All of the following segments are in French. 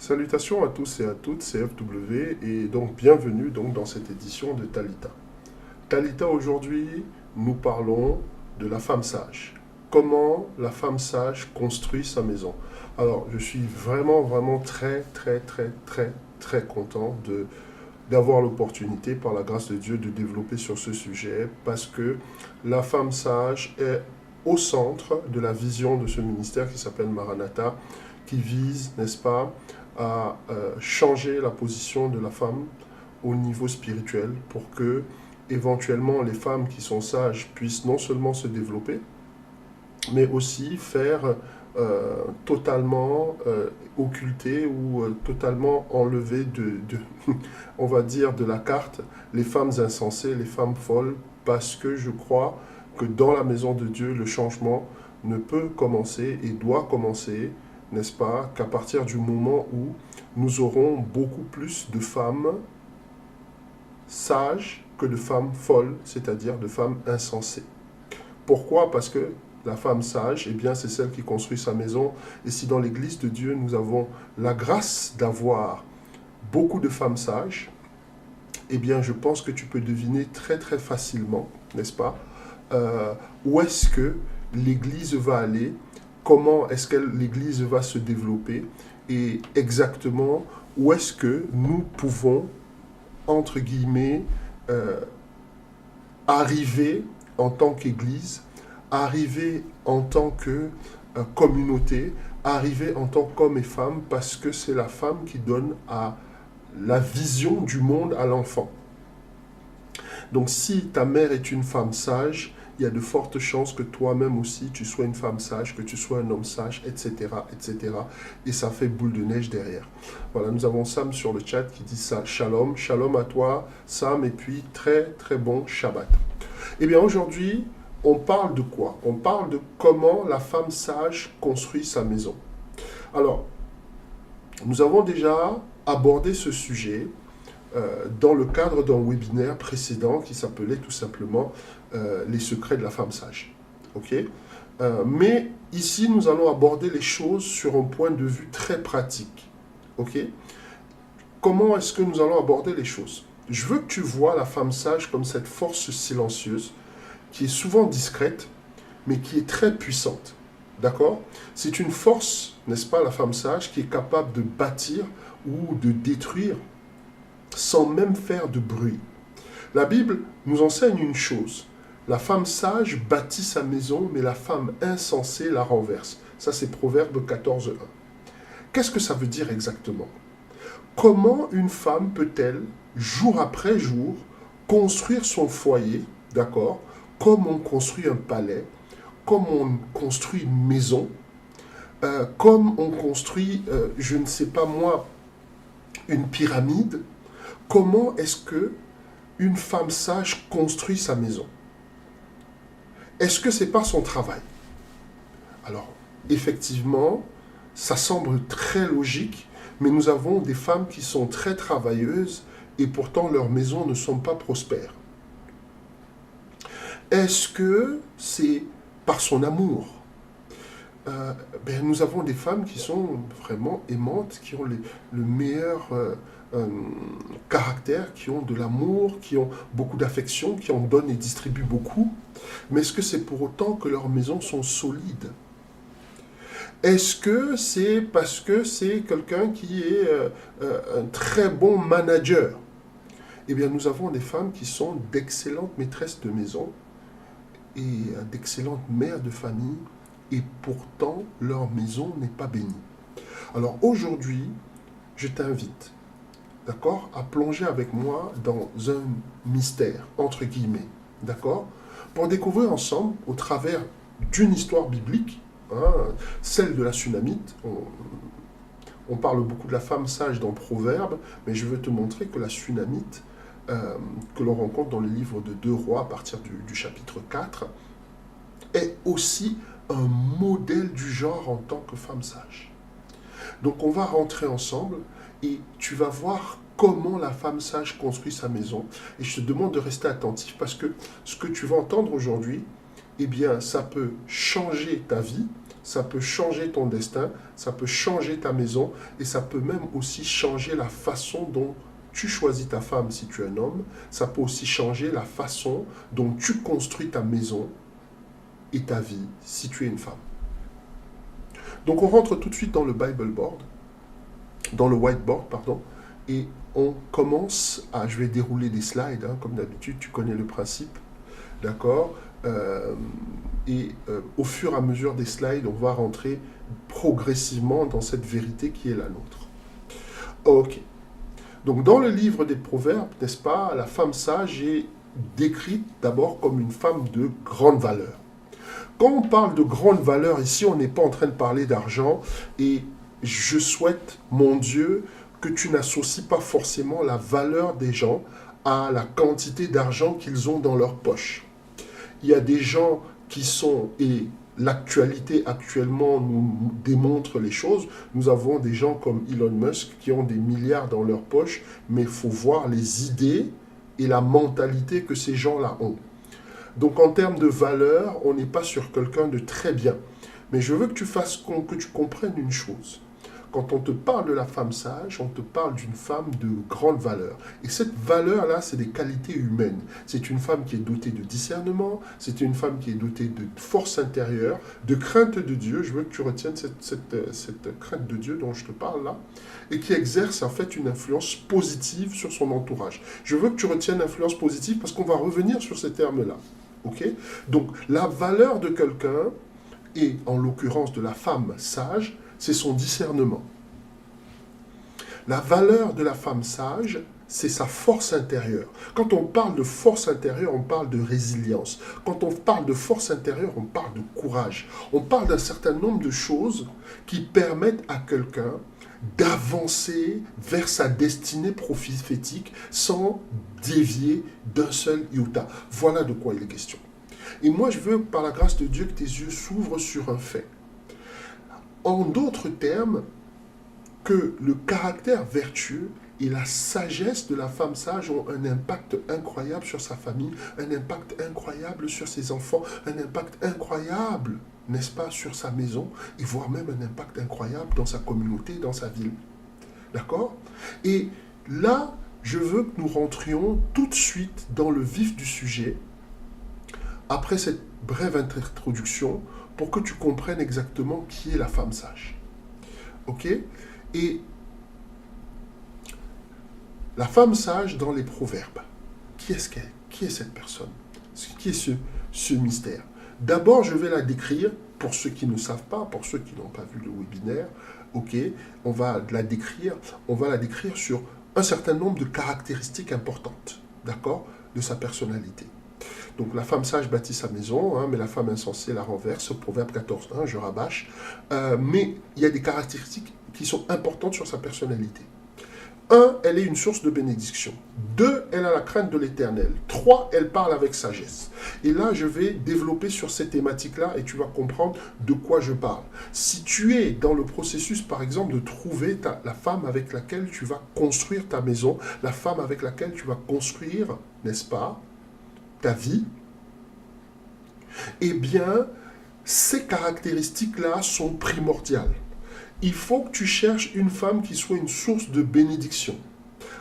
Salutations à tous et à toutes, c'est FW et donc bienvenue dans cette édition de Talita. Talita, aujourd'hui, nous parlons de la femme sage. Comment la femme sage construit sa maison. Alors, je suis vraiment très content d'avoir l'opportunité, par la grâce de Dieu, de développer sur ce sujet parce que la femme sage est au centre de la vision de ce ministère qui s'appelle Maranatha, qui vise, n'est-ce pas, à changer la position de la femme au niveau spirituel pour que, éventuellement, les femmes qui sont sages puissent non seulement se développer, mais aussi faire totalement occulter ou totalement enlever on va dire, de la carte les femmes insensées, les femmes folles, parce que je crois que dans la maison de Dieu, le changement ne peut commencer et doit commencer, n'est-ce pas, qu'à partir du moment où nous aurons beaucoup plus de femmes sages que de femmes folles, c'est-à-dire de femmes insensées. Pourquoi? Parce que la femme sage, eh bien, c'est celle qui construit sa maison. Et si dans l'Église de Dieu, nous avons la grâce d'avoir beaucoup de femmes sages, eh bien, je pense que tu peux deviner très facilement, n'est-ce pas, où est-ce que l'Église va aller, comment est-ce que l'Église va se développer, et exactement où est-ce que nous pouvons, entre guillemets, arriver en tant qu'Église, arriver en tant que communauté, arriver en tant qu'hommes et femmes, parce que c'est la femme qui donne la vision du monde à l'enfant. Donc si ta mère est une femme sage, il y a de fortes chances que toi-même aussi, tu sois une femme sage, que tu sois un homme sage, etc. Et ça fait boule de neige derrière. Voilà, nous avons Sam sur le chat qui dit ça. Shalom, shalom à toi, Sam, et puis très bon Shabbat. Eh bien aujourd'hui, on parle de quoi? On parle de comment la femme sage construit sa maison. Alors, nous avons déjà abordé ce sujet dans le cadre d'un webinaire précédent qui s'appelait tout simplement les secrets de la femme sage. Ok? Mais ici, nous allons aborder les choses sur un point de vue très pratique. Ok? Comment est-ce que nous allons aborder les choses? Je veux que tu vois la femme sage comme cette force silencieuse qui est souvent discrète, mais qui est très puissante. D'accord? C'est une force, n'est-ce pas, la femme sage, qui est capable de bâtir ou de détruire sans même faire de bruit. La Bible nous enseigne une chose. La femme sage bâtit sa maison, mais la femme insensée la renverse. Ça, c'est Proverbe 14:1. Qu'est-ce que ça veut dire exactement? Comment une femme peut-elle, jour après jour, construire son foyer, d'accord, comme on construit un palais, comme on construit une maison, comme on construit, je ne sais pas moi, une pyramide? Comment est-ce que une femme sage construit sa maison? Est-ce que c'est par son travail? Alors, effectivement, ça semble très logique, mais nous avons des femmes qui sont très travailleuses et pourtant leurs maisons ne sont pas prospères. Est-ce que c'est par son amour? Nous avons des femmes qui sont vraiment aimantes, qui ont le meilleur caractère, qui ont de l'amour, qui ont beaucoup d'affection, qui en donnent et distribuent beaucoup. Mais est-ce que c'est pour autant que leurs maisons sont solides? Est-ce que c'est parce que c'est quelqu'un qui est un très bon manager? Eh bien, nous avons des femmes qui sont d'excellentes maîtresses de maison et d'excellentes mères de famille, et pourtant leur maison n'est pas bénie. Alors aujourd'hui, je t'invite, d'accord, à plonger avec moi dans un mystère, entre guillemets, d'accord, pour découvrir ensemble, au travers d'une histoire biblique, celle de la Sunamite. On parle beaucoup de la femme sage dans Proverbes, mais je veux te montrer que la Sunamite, que l'on rencontre dans le livre de 2 Rois, à partir du chapitre 4, est aussi un modèle du genre en tant que femme sage. Donc on va rentrer ensemble et tu vas voir comment la femme sage construit sa maison. Et je te demande de rester attentif parce que ce que tu vas entendre aujourd'hui, eh bien, ça peut changer ta vie, ça peut changer ton destin, ça peut changer ta maison, et ça peut même aussi changer la façon dont tu choisis ta femme si tu es un homme, ça peut aussi changer la façon dont tu construis ta maison et ta vie si tu es une femme. Donc on rentre tout de suite dans le Bible board, dans le whiteboard, pardon, et on commence à, je vais dérouler des slides, hein, comme d'habitude, tu connais le principe, d'accord, au fur et à mesure des slides, on va rentrer progressivement dans cette vérité qui est la nôtre. Ok. Donc dans le livre des Proverbes, n'est-ce pas, la femme sage est décrite d'abord comme une femme de grande valeur. Quand on parle de grande valeur, ici, on n'est pas en train de parler d'argent, et je souhaite, mon Dieu, que tu n'associes pas forcément la valeur des gens à la quantité d'argent qu'ils ont dans leur poche. Il y a des gens qui sont, et l'actualité actuellement nous démontre les choses, nous avons des gens comme Elon Musk qui ont des milliards dans leur poche, mais il faut voir les idées et la mentalité que ces gens-là ont. Donc en termes de valeur, on n'est pas sur quelqu'un de très bien. Mais je veux que que tu comprennes une chose. Quand on te parle de la femme sage, on te parle d'une femme de grande valeur. Et cette valeur-là, c'est des qualités humaines. C'est une femme qui est dotée de discernement, c'est une femme qui est dotée de force intérieure, de crainte de Dieu. Je veux que tu retiennes cette crainte de Dieu dont je te parle là, et qui exerce en fait une influence positive sur son entourage. Je veux que tu retiennes l'influence positive parce qu'on va revenir sur ces termes-là. Okay? Donc, la valeur de quelqu'un, et en l'occurrence de la femme sage, c'est son discernement. La valeur de la femme sage, c'est sa force intérieure. Quand on parle de force intérieure, on parle de résilience. Quand on parle de force intérieure, on parle de courage. On parle d'un certain nombre de choses qui permettent à quelqu'un d'avancer vers sa destinée prophétique sans dévier d'un seul iota. Voilà de quoi il est question. Et moi, je veux, par la grâce de Dieu, que tes yeux s'ouvrent sur un fait. En d'autres termes, que le caractère vertueux et la sagesse de la femme sage ont un impact incroyable sur sa famille, un impact incroyable sur ses enfants, un impact incroyable, n'est-ce pas, sur sa maison, et voire même un impact incroyable dans sa communauté, dans sa ville. D'accord? Et là, je veux que nous rentrions tout de suite dans le vif du sujet, après cette brève introduction, pour que tu comprennes exactement qui est la femme sage. Ok? Et la femme sage dans les proverbes, qui est-ce qu'elle est? Qui est cette personne? Qui est ce mystère? D'abord, je vais la décrire, pour ceux qui ne savent pas, pour ceux qui n'ont pas vu le webinaire, ok? On va la décrire sur un certain nombre de caractéristiques importantes, d'accord? De sa personnalité. Donc la femme sage bâtit sa maison, hein, mais la femme insensée la renverse, Proverbe 14.1, je rabâche. Mais il y a des caractéristiques qui sont importantes sur sa personnalité. 1, elle est une source de bénédiction. 2, elle a la crainte de l'Éternel. 3, elle parle avec sagesse. Et là, je vais développer sur ces thématiques-là et tu vas comprendre de quoi je parle. Si tu es dans le processus, par exemple, de trouver la femme avec laquelle tu vas construire ta maison, la femme avec laquelle tu vas construire, n'est-ce pas, ta vie, eh bien, ces caractéristiques-là sont primordiales. Il faut que tu cherches une femme qui soit une source de bénédiction.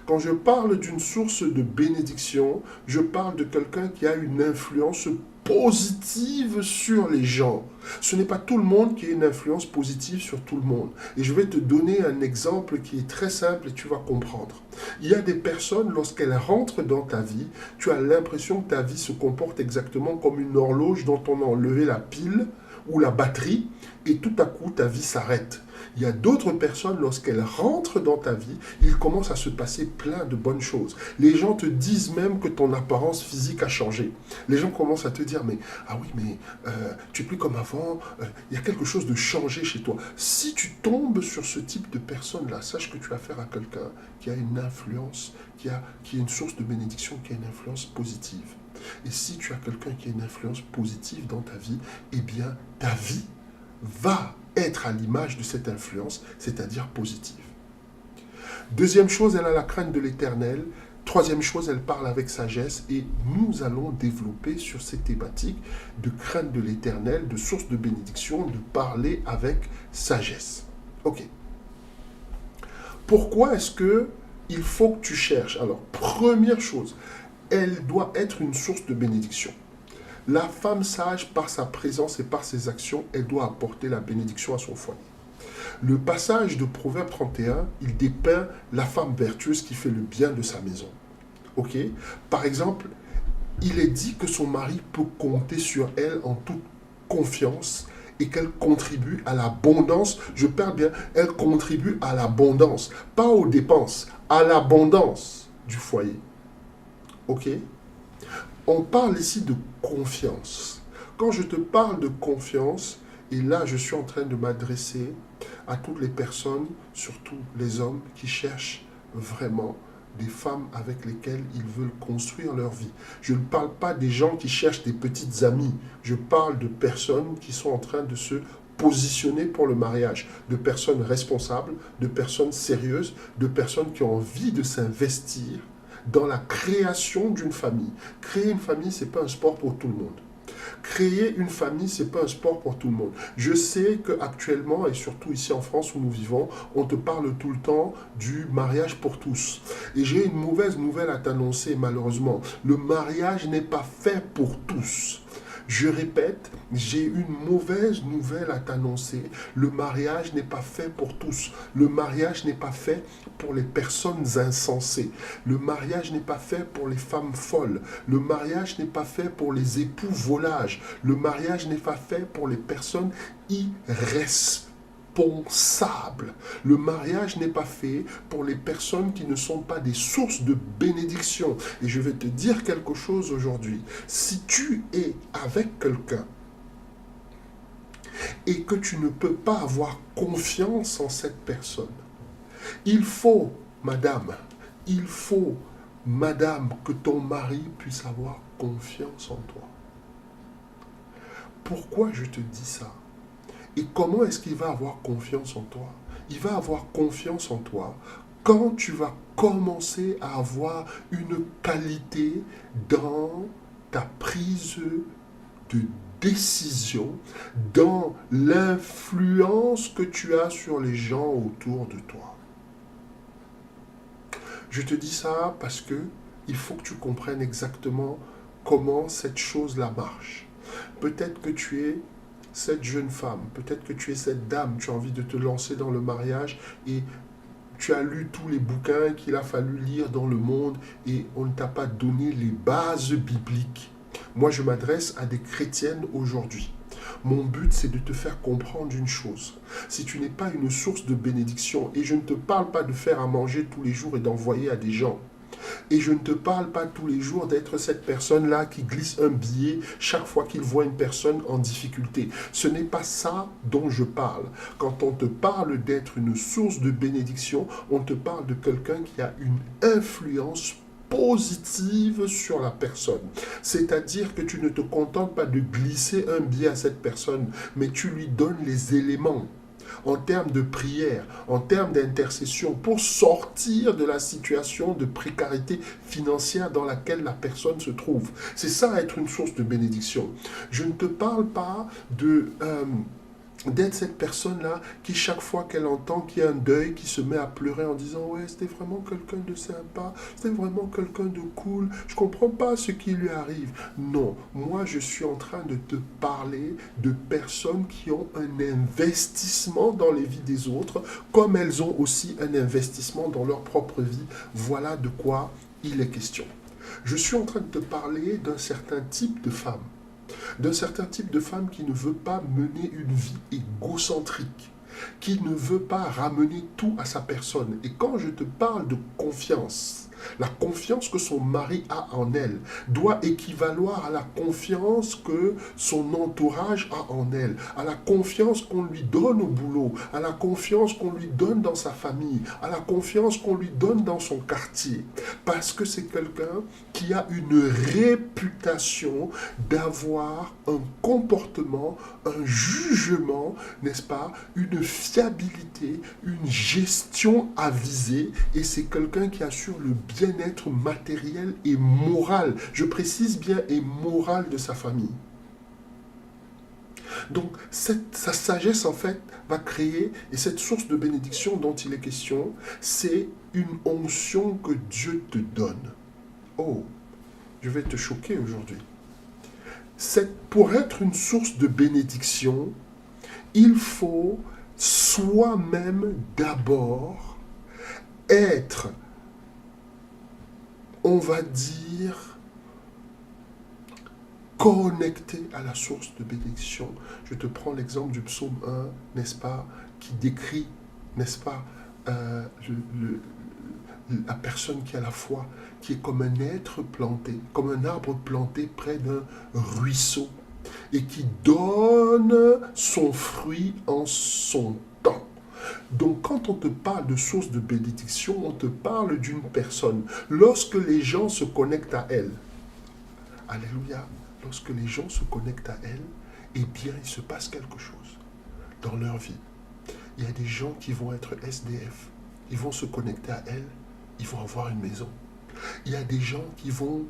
Quand je parle d'une source de bénédiction, je parle de quelqu'un qui a une influence positive sur les gens. Ce n'est pas tout le monde qui a une influence positive sur tout le monde. Et je vais te donner un exemple qui est très simple et tu vas comprendre. Il y a des personnes, lorsqu'elles rentrent dans ta vie, tu as l'impression que ta vie se comporte exactement comme une horloge dont on a enlevé la pile ou la batterie et tout à coup ta vie s'arrête. Il y a d'autres personnes, lorsqu'elles rentrent dans ta vie, il commence à se passer plein de bonnes choses. Les gens te disent même que ton apparence physique a changé. Les gens commencent à te dire, mais ah oui, mais tu es plus comme avant, il y a quelque chose de changé chez toi. Si tu tombes sur ce type de personne-là, sache que tu as affaire à quelqu'un qui a une influence, qui est une source de bénédiction, qui a une influence positive. Et si tu as quelqu'un qui a une influence positive dans ta vie, eh bien, ta vie va être à l'image de cette influence, c'est-à-dire positive. Deuxième chose, elle a la crainte de l'Éternel. Troisième chose, elle parle avec sagesse et nous allons développer sur ces thématiques de crainte de l'éternel, de source de bénédiction, de parler avec sagesse. Ok. Pourquoi est-ce que il faut que tu cherches? Alors, première chose, elle doit être une source de bénédiction. La femme sage, par sa présence et par ses actions, elle doit apporter la bénédiction à son foyer. Le passage de Proverbe 31, il dépeint la femme vertueuse qui fait le bien de sa maison. Ok? Par exemple, il est dit que son mari peut compter sur elle en toute confiance et qu'elle contribue à l'abondance. Je parle bien, elle contribue à l'abondance, pas aux dépenses, à l'abondance du foyer. Ok? On parle ici de confiance. Quand je te parle de confiance, et là je suis en train de m'adresser à toutes les personnes, surtout les hommes qui cherchent vraiment des femmes avec lesquelles ils veulent construire leur vie. Je ne parle pas des gens qui cherchent des petites amies. Je parle de personnes qui sont en train de se positionner pour le mariage, de personnes responsables, de personnes sérieuses, de personnes qui ont envie de s'investir dans la création d'une famille. Créer une famille, ce n'est pas un sport pour tout le monde. Créer une famille, ce n'est pas un sport pour tout le monde. Je sais qu'actuellement, et surtout ici en France où nous vivons, on te parle tout le temps du mariage pour tous. Et j'ai une mauvaise nouvelle à t'annoncer, malheureusement. Le mariage n'est pas fait pour tous. Je répète, j'ai une mauvaise nouvelle à t'annoncer. Le mariage n'est pas fait pour tous. Le mariage n'est pas fait pour les personnes insensées. Le mariage n'est pas fait pour les femmes folles. Le mariage n'est pas fait pour les époux volages. Le mariage n'est pas fait pour les personnes irresponsables. Le mariage n'est pas fait pour les personnes qui ne sont pas des sources de bénédiction. Et je vais te dire quelque chose aujourd'hui. Si tu es avec quelqu'un et que tu ne peux pas avoir confiance en cette personne, il faut, madame, que ton mari puisse avoir confiance en toi. Pourquoi je te dis ça? Et comment est-ce qu'il va avoir confiance en toi? Il va avoir confiance en toi quand tu vas commencer à avoir une qualité dans ta prise de décision, dans l'influence que tu as sur les gens autour de toi. Je te dis ça parce que il faut que tu comprennes exactement comment cette chose-là marche. Peut-être que tu es cette jeune femme, peut-être que tu es cette dame, tu as envie de te lancer dans le mariage et tu as lu tous les bouquins qu'il a fallu lire dans le monde et on ne t'a pas donné les bases bibliques. Moi, je m'adresse à des chrétiennes aujourd'hui. Mon but, c'est de te faire comprendre une chose. Si tu n'es pas une source de bénédiction, et je ne te parle pas de faire à manger tous les jours et d'envoyer à des gens, et je ne te parle pas tous les jours d'être cette personne-là qui glisse un billet chaque fois qu'il voit une personne en difficulté. Ce n'est pas ça dont je parle. Quand on te parle d'être une source de bénédiction, on te parle de quelqu'un qui a une influence positive sur la personne. C'est-à-dire que tu ne te contentes pas de glisser un billet à cette personne, mais tu lui donnes les éléments en termes de prière, en termes d'intercession, pour sortir de la situation de précarité financière dans laquelle la personne se trouve. C'est ça être une source de bénédiction. Je ne te parle pas d'être cette personne-là qui, chaque fois qu'elle entend qu'il y a un deuil, qui se met à pleurer en disant « Ouais, c'était vraiment quelqu'un de sympa, c'était vraiment quelqu'un de cool, je ne comprends pas ce qui lui arrive. » Non, moi je suis en train de te parler de personnes qui ont un investissement dans les vies des autres, comme elles ont aussi un investissement dans leur propre vie. Voilà de quoi il est question. Je suis en train de te parler d'un certain type de femme. D'un certain type de femme qui ne veut pas mener une vie égocentrique, qui ne veut pas ramener tout à sa personne. Et quand je te parle de confiance, la confiance que son mari a en elle doit équivaloir à la confiance que son entourage a en elle, à la confiance qu'on lui donne au boulot, à la confiance qu'on lui donne dans sa famille, à la confiance qu'on lui donne dans son quartier. Parce que c'est quelqu'un qui a une réputation d'avoir un comportement, un jugement, n'est-ce pas, une fiabilité, une gestion avisée, et c'est quelqu'un qui assure le bien-être matériel et moral, je précise bien, et moral de sa famille. Donc, sa sagesse, en fait, va créer, et cette source de bénédiction dont il est question, c'est une onction que Dieu te donne. Oh, je vais te choquer aujourd'hui. Pour être une source de bénédiction, il faut soi-même d'abord être, on va dire, connecté à la source de bénédiction. Je te prends l'exemple du psaume 1, n'est-ce pas, qui décrit, n'est-ce pas, la personne qui a la foi, qui est comme un être planté, comme un arbre planté près d'un ruisseau, et qui donne son fruit en son temps. Donc quand on te parle de source de bénédiction, on te parle d'une personne. Lorsque les gens se connectent à elle, alléluia, lorsque les gens se connectent à elle, eh bien il se passe quelque chose dans leur vie. Il y a des gens qui vont être SDF, ils vont se connecter à elle, ils vont avoir une maison. Il y a des gens qui vont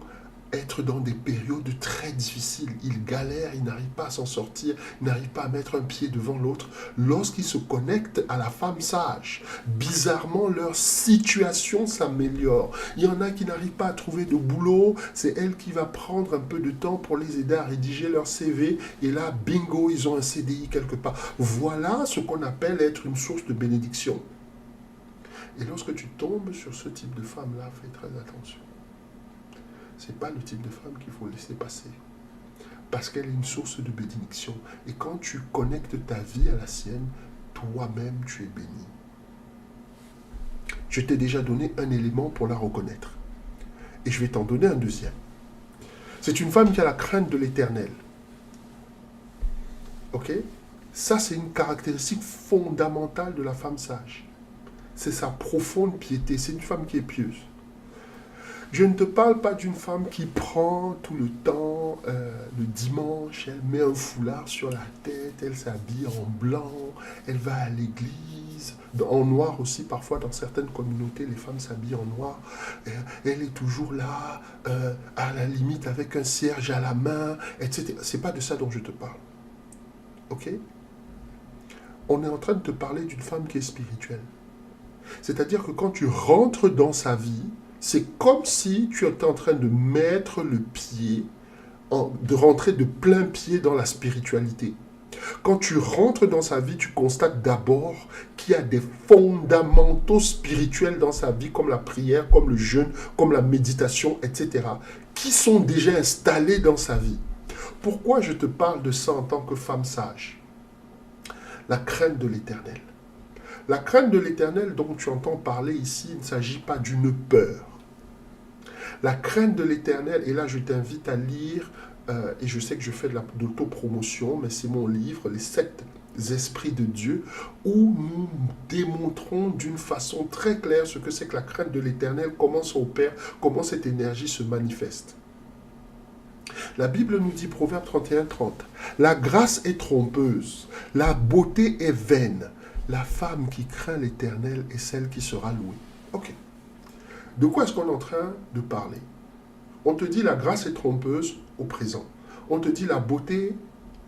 être dans des périodes très difficiles. Ils galèrent, ils n'arrivent pas à s'en sortir, ils n'arrivent pas à mettre un pied devant l'autre. Lorsqu'ils se connectent à la femme sage, bizarrement, leur situation s'améliore. Il y en a qui n'arrivent pas à trouver de boulot, c'est elle qui va prendre un peu de temps pour les aider à rédiger leur CV, et là, bingo, ils ont un CDI quelque part. Voilà ce qu'on appelle être une source de bénédiction. Et lorsque tu tombes sur ce type de femme-là, fais très attention. Ce n'est pas le type de femme qu'il faut laisser passer. Parce qu'elle est une source de bénédiction. Et quand tu connectes ta vie à la sienne, toi-même, tu es béni. Je t'ai déjà donné un élément pour la reconnaître. Et je vais t'en donner un deuxième. C'est une femme qui a la crainte de l'Éternel. Ok? Ça, c'est une caractéristique fondamentale de la femme sage. C'est sa profonde piété. C'est une femme qui est pieuse. Je ne te parle pas d'une femme qui prend tout le temps, le dimanche, elle met un foulard sur la tête, elle s'habille en blanc, elle va à l'église, en noir aussi, parfois dans certaines communautés, les femmes s'habillent en noir. Elle est toujours là, à la limite avec un cierge à la main, etc. C'est pas de ça dont je te parle. Ok? On est en train de te parler d'une femme qui est spirituelle. C'est-à-dire que quand tu rentres dans sa vie, c'est comme si tu étais en train de mettre le pied, de rentrer de plein pied dans la spiritualité. Quand tu rentres dans sa vie, tu constates d'abord qu'il y a des fondamentaux spirituels dans sa vie, comme la prière, comme le jeûne, comme la méditation, etc., qui sont déjà installés dans sa vie. Pourquoi je te parle de ça en tant que femme sage? La crainte de l'Éternel. La crainte de l'Éternel dont tu entends parler ici, il ne s'agit pas d'une peur. La crainte de l'Éternel, et là je t'invite à lire, et je sais que je fais de l'autopromotion, mais c'est mon livre, Les 7 esprits de Dieu, où nous démontrons d'une façon très claire ce que c'est que la crainte de l'Éternel, comment ça opère, comment cette énergie se manifeste. La Bible nous dit, Proverbe 31:30, la grâce est trompeuse, la beauté est vaine, la femme qui craint l'Éternel est celle qui sera louée. Ok. De quoi est-ce qu'on est en train de parler? On te dit la grâce est trompeuse au présent. On te dit la beauté,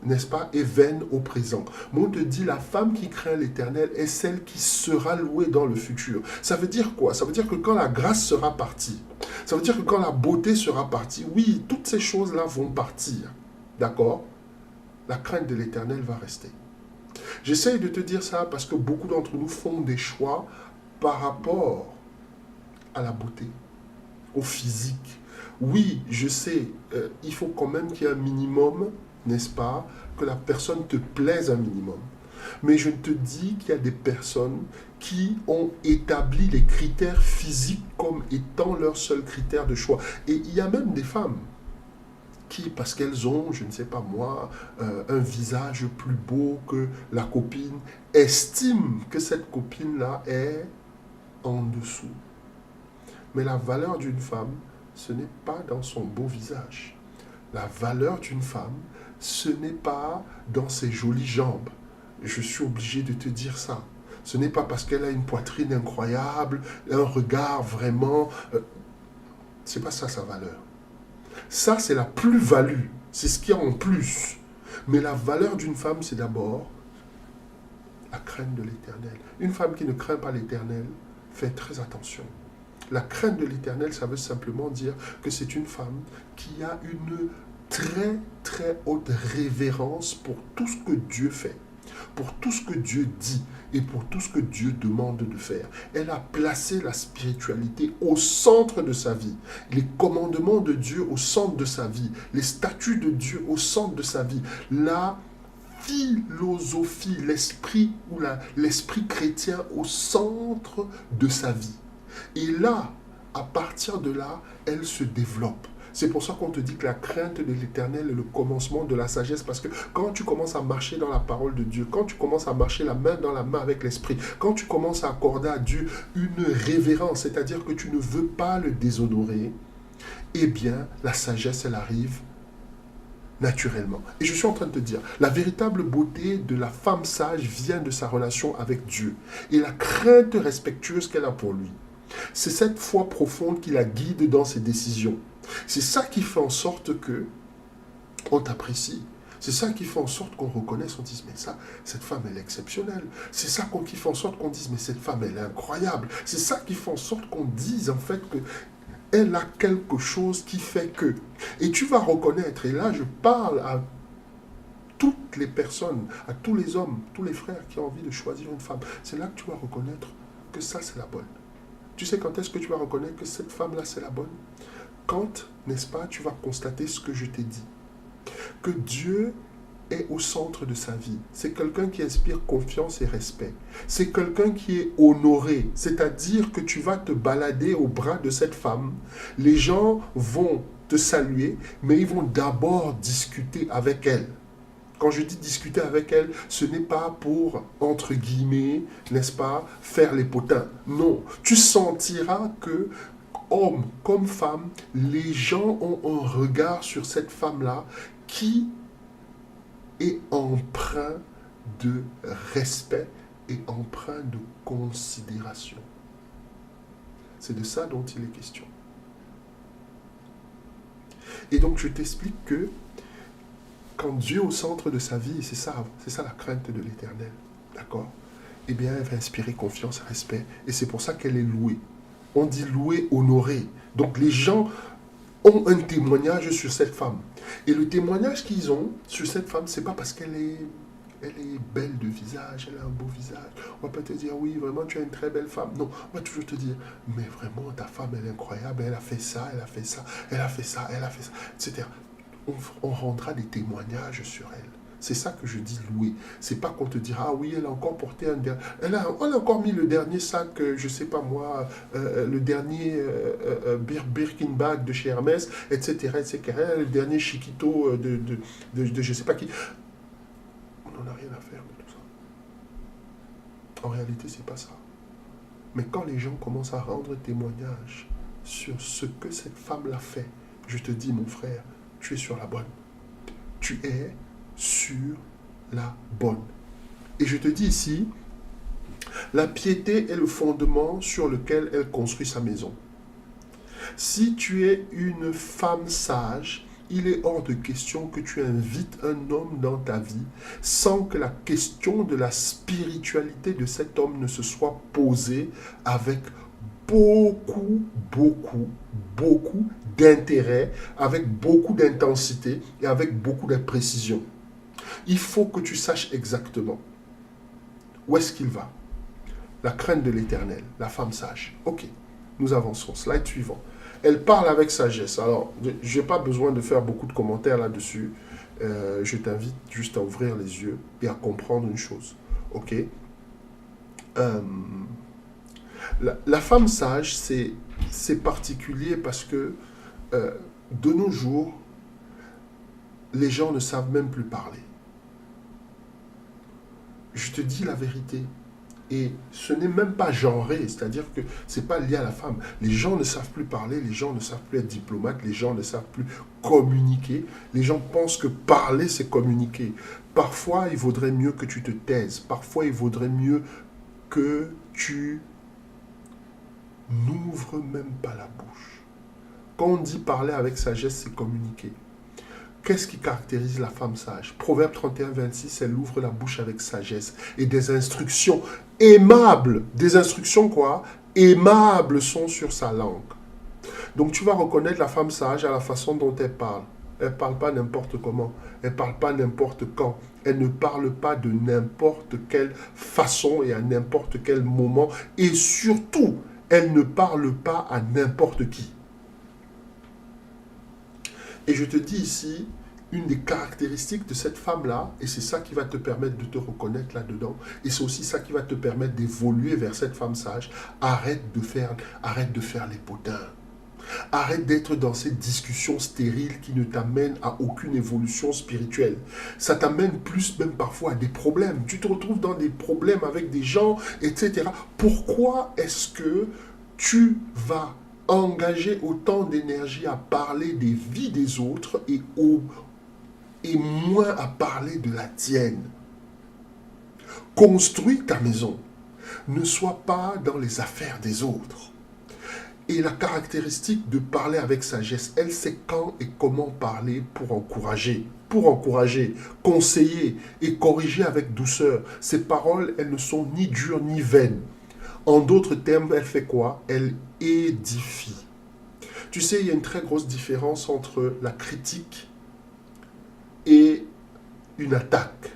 n'est-ce pas, est vaine au présent. Mais on te dit la femme qui craint l'Éternel est celle qui sera louée dans le futur. Ça veut dire quoi? Ça veut dire que quand la grâce sera partie, ça veut dire que quand la beauté sera partie, oui, toutes ces choses-là vont partir. D'accord? La crainte de l'Éternel va rester. J'essaye de te dire ça parce que beaucoup d'entre nous font des choix par rapport à la beauté, au physique. Oui, je sais, il faut quand même qu'il y ait un minimum, n'est-ce pas, que la personne te plaise un minimum. Mais je te dis qu'il y a des personnes qui ont établi les critères physiques comme étant leur seul critère de choix. Et il y a même des femmes qui, parce qu'elles ont, je ne sais pas moi, un visage plus beau que la copine, estiment que cette copine-là est en dessous. Mais la valeur d'une femme, ce n'est pas dans son beau visage. La valeur d'une femme, ce n'est pas dans ses jolies jambes. je suis obligé de te dire ça. Ce n'est pas parce qu'elle a une poitrine incroyable, un regard vraiment... c'est pas ça sa valeur. Ça, c'est la plus-value. C'est ce qu'il y a en plus. Mais la valeur d'une femme, c'est d'abord la crainte de l'Éternel. Une femme qui ne craint pas l'Éternel, fait très attention. La crainte de l'Éternel, ça veut simplement dire que c'est une femme qui a une très, très haute révérence pour tout ce que Dieu fait, pour tout ce que Dieu dit et pour tout ce que Dieu demande de faire. Elle a placé la spiritualité au centre de sa vie, les commandements de Dieu au centre de sa vie, les statuts de Dieu au centre de sa vie, la philosophie, l'esprit ou l'esprit chrétien au centre de sa vie. Et là, à partir de là, elle se développe. C'est pour ça qu'on te dit que la crainte de l'Éternel est le commencement de la sagesse. Parce que quand tu commences à marcher dans la parole de Dieu, quand tu commences à marcher la main dans la main avec l'Esprit, quand tu commences à accorder à Dieu une révérence, c'est-à-dire que tu ne veux pas le déshonorer, eh bien, la sagesse, elle arrive naturellement. Et je suis en train de te dire, la véritable beauté de la femme sage vient de sa relation avec Dieu et la crainte respectueuse qu'elle a pour lui. C'est cette foi profonde qui la guide dans ses décisions. C'est ça qui fait en sorte que on t'apprécie. C'est ça qui fait en sorte qu'on reconnaisse, on dise, mais ça, cette femme, elle est exceptionnelle. C'est ça qui fait en sorte qu'on dise, mais cette femme, elle est incroyable. C'est ça qui fait en sorte qu'on dise, en fait, que elle a quelque chose qui fait que. Et tu vas reconnaître, et là, je parle à toutes les personnes, à tous les hommes, tous les frères qui ont envie de choisir une femme. C'est là que tu vas reconnaître que ça, c'est la bonne. Tu sais quand est-ce que tu vas reconnaître que cette femme-là, c'est la bonne? Quand, n'est-ce pas, tu vas constater ce que je t'ai dit. Que Dieu est au centre de sa vie. C'est quelqu'un qui inspire confiance et respect. C'est quelqu'un qui est honoré. C'est-à-dire que tu vas te balader au bras de cette femme. Les gens vont te saluer, mais ils vont d'abord discuter avec elle. Quand je dis discuter avec elle, ce n'est pas pour, entre guillemets, n'est-ce pas, faire les potins. Non, tu sentiras que, homme comme femme, les gens ont un regard sur cette femme-là qui est empreint de respect et empreint de considération. C'est de ça dont il est question. Et donc je t'explique que quand Dieu est au centre de sa vie, c'est ça la crainte de l'Éternel, d'accord? Eh bien, elle va inspirer confiance et respect. Et c'est pour ça qu'elle est louée. On dit louée, honorée. Donc les gens ont un témoignage sur cette femme. Et le témoignage qu'ils ont sur cette femme, c'est pas parce qu'elle est belle de visage, elle a un beau visage. On va pas te dire, oui, vraiment, tu as une très belle femme. Non, on va toujours te dire, mais vraiment, ta femme, elle est incroyable, elle a fait ça, elle a fait ça, elle a fait ça, elle a fait ça, etc. On rendra des témoignages sur elle. C'est ça que je dis louer. C'est pas qu'on te dira, ah oui, elle a encore porté un dernier... Elle a encore mis le dernier sac, je sais pas moi, le dernier Birkin bag de chez Hermès, etc., etc., le dernier Chiquito de je sais pas qui. On n'en a rien à faire de tout ça. En réalité, c'est pas ça. Mais quand les gens commencent à rendre témoignage sur ce que cette femme l'a fait, je te dis, mon frère, tu es sur la bonne. Tu es sur la bonne. Et je te dis ici, la piété est le fondement sur lequel elle construit sa maison. Si tu es une femme sage, il est hors de question que tu invites un homme dans ta vie sans que la question de la spiritualité de cet homme ne se soit posée avec beaucoup d'intérêt, avec beaucoup d'intensité et avec beaucoup de précision. Il faut que tu saches exactement où est-ce qu'il va. La crainte de l'Éternel, la femme sage. Ok, nous avançons. Slide suivant. Elle parle avec sagesse. Alors, je n'ai pas besoin de faire beaucoup de commentaires là-dessus. Je t'invite juste à ouvrir les yeux et à comprendre une chose. Ok. La femme sage, c'est particulier parce que de nos jours, les gens ne savent même plus parler. Je te dis la vérité. Et ce n'est même pas genré, c'est-à-dire que ce n'est pas lié à la femme. Les gens ne savent plus parler, les gens ne savent plus être diplomates, les gens ne savent plus communiquer. Les gens pensent que parler, c'est communiquer. Parfois, il vaudrait mieux que tu te taises. Parfois, il vaudrait mieux que tu n'ouvres même pas la bouche. Quand on dit parler avec sagesse, c'est communiquer. Qu'est-ce qui caractérise la femme sage? Proverbe 31, 26, elle ouvre la bouche avec sagesse et des instructions aimables. Des instructions quoi? Aimables sont sur sa langue. Donc tu vas reconnaître la femme sage à la façon dont elle parle. Elle ne parle pas n'importe comment. Elle ne parle pas n'importe quand. Elle ne parle pas de n'importe quelle façon et à n'importe quel moment. Et surtout, elle ne parle pas à n'importe qui. Et je te dis ici, une des caractéristiques de cette femme-là, et c'est ça qui va te permettre de te reconnaître là-dedans, et c'est aussi ça qui va te permettre d'évoluer vers cette femme sage, arrête de faire les potins. Arrête d'être dans ces discussions stériles qui ne t'amènent à aucune évolution spirituelle. Ça t'amène plus même parfois à des problèmes. Tu te retrouves dans des problèmes avec des gens, etc. Pourquoi est-ce que tu vas engager autant d'énergie à parler des vies des autres et moins à parler de la tienne? Construis ta maison. Ne sois pas dans les affaires des autres. Et la caractéristique de parler avec sagesse, elle sait quand et comment parler pour encourager, conseiller et corriger avec douceur. Ces paroles, elles ne sont ni dures ni vaines. En d'autres termes, elle fait quoi? Elle édifie. Tu sais, il y a une très grosse différence entre la critique et une attaque.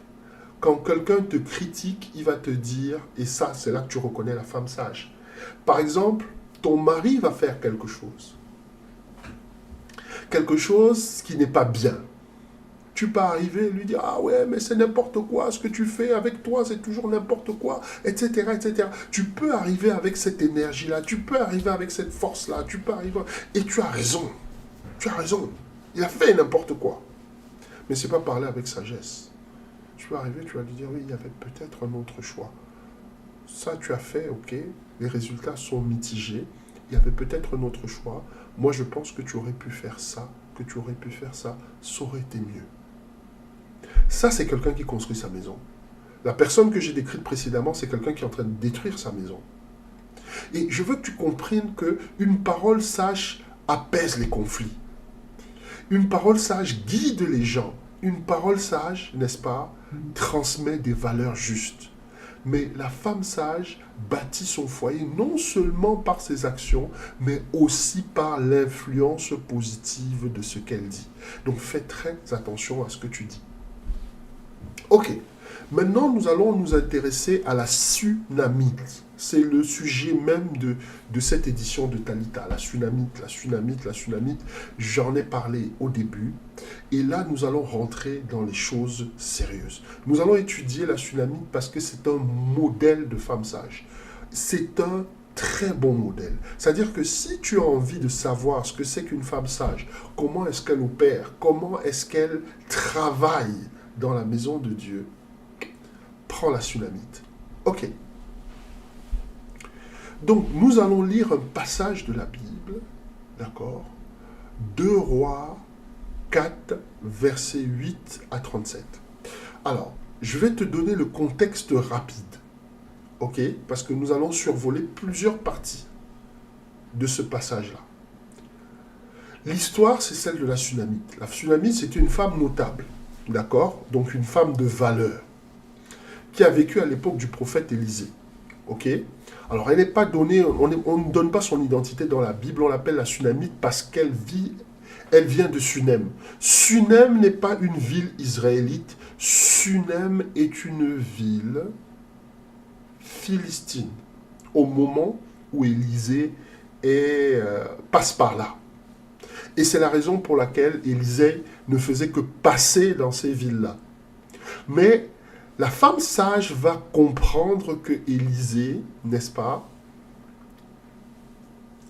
Quand quelqu'un te critique, il va te dire, et ça, c'est là que tu reconnais la femme sage. Par exemple, ton mari va faire quelque chose qui n'est pas bien. Tu peux arriver et lui dire, ah ouais, mais c'est n'importe quoi, ce que tu fais avec toi, c'est toujours n'importe quoi, etc., etc. Tu peux arriver avec cette énergie-là, tu peux arriver avec cette force-là, tu peux arriver... Et tu as raison, il a fait n'importe quoi. Mais ce n'est pas parler avec sagesse. Tu peux arriver, tu vas lui dire, oui, il y avait peut-être un autre choix. Ça, tu as fait, ok, les résultats sont mitigés. Il y avait peut-être un autre choix. Moi, je pense que tu aurais pu faire ça, ça aurait été mieux. Ça, c'est quelqu'un qui construit sa maison. La personne que j'ai décrite précédemment, c'est quelqu'un qui est en train de détruire sa maison. Et je veux que tu comprennes qu'une parole sage apaise les conflits. Une parole sage guide les gens. Une parole sage, n'est-ce pas, transmet des valeurs justes. Mais la femme sage bâtit son foyer non seulement par ses actions, mais aussi par l'influence positive de ce qu'elle dit. Donc fais très attention à ce que tu dis. Ok, maintenant nous allons nous intéresser à la sunamite. C'est le sujet même de cette édition de Talita. La sunamite. J'en ai parlé au début. Et là, nous allons rentrer dans les choses sérieuses. Nous allons étudier la sunamite parce que c'est un modèle de femme sage. C'est un très bon modèle. C'est-à-dire que si tu as envie de savoir ce que c'est qu'une femme sage, comment est-ce qu'elle opère, comment est-ce qu'elle travaille dans la maison de Dieu, prends la sunamite. Ok. Donc, nous allons lire un passage de la Bible, d'accord? 2 Rois 4, versets 8 à 37. Alors, je vais te donner le contexte rapide, ok? Parce que nous allons survoler plusieurs parties de ce passage-là. L'histoire, c'est celle de la sunamite. La sunamite, c'est une femme notable, d'accord? Donc, une femme de valeur, qui a vécu à l'époque du prophète Élisée, ok? Alors, elle n'est pas donnée, on ne donne pas son identité dans la Bible, on l'appelle la sunamite parce qu'elle vient de Sunem. Sunem n'est pas une ville israélite, Sunem est une ville philistine, au moment où Élisée passe par là. Et c'est la raison pour laquelle Élisée ne faisait que passer dans ces villes-là. Mais la femme sage va comprendre que Élisée, n'est-ce pas,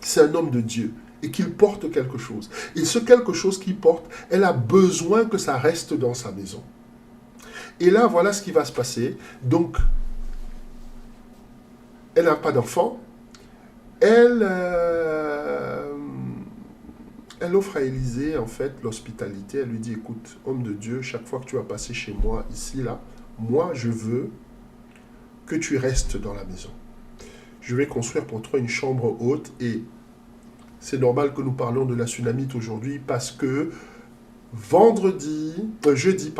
c'est un homme de Dieu et qu'il porte quelque chose. Et ce quelque chose qu'il porte, elle a besoin que ça reste dans sa maison. Et là, voilà ce qui va se passer. Donc, elle n'a pas d'enfant, elle, elle offre à Élisée, en fait, l'hospitalité. Elle lui dit, écoute, homme de Dieu, chaque fois que tu vas passer chez moi, ici, là, moi, je veux que tu restes dans la maison. Je vais construire pour toi une chambre haute et c'est normal que nous parlions de la Sunamite aujourd'hui parce que jeudi,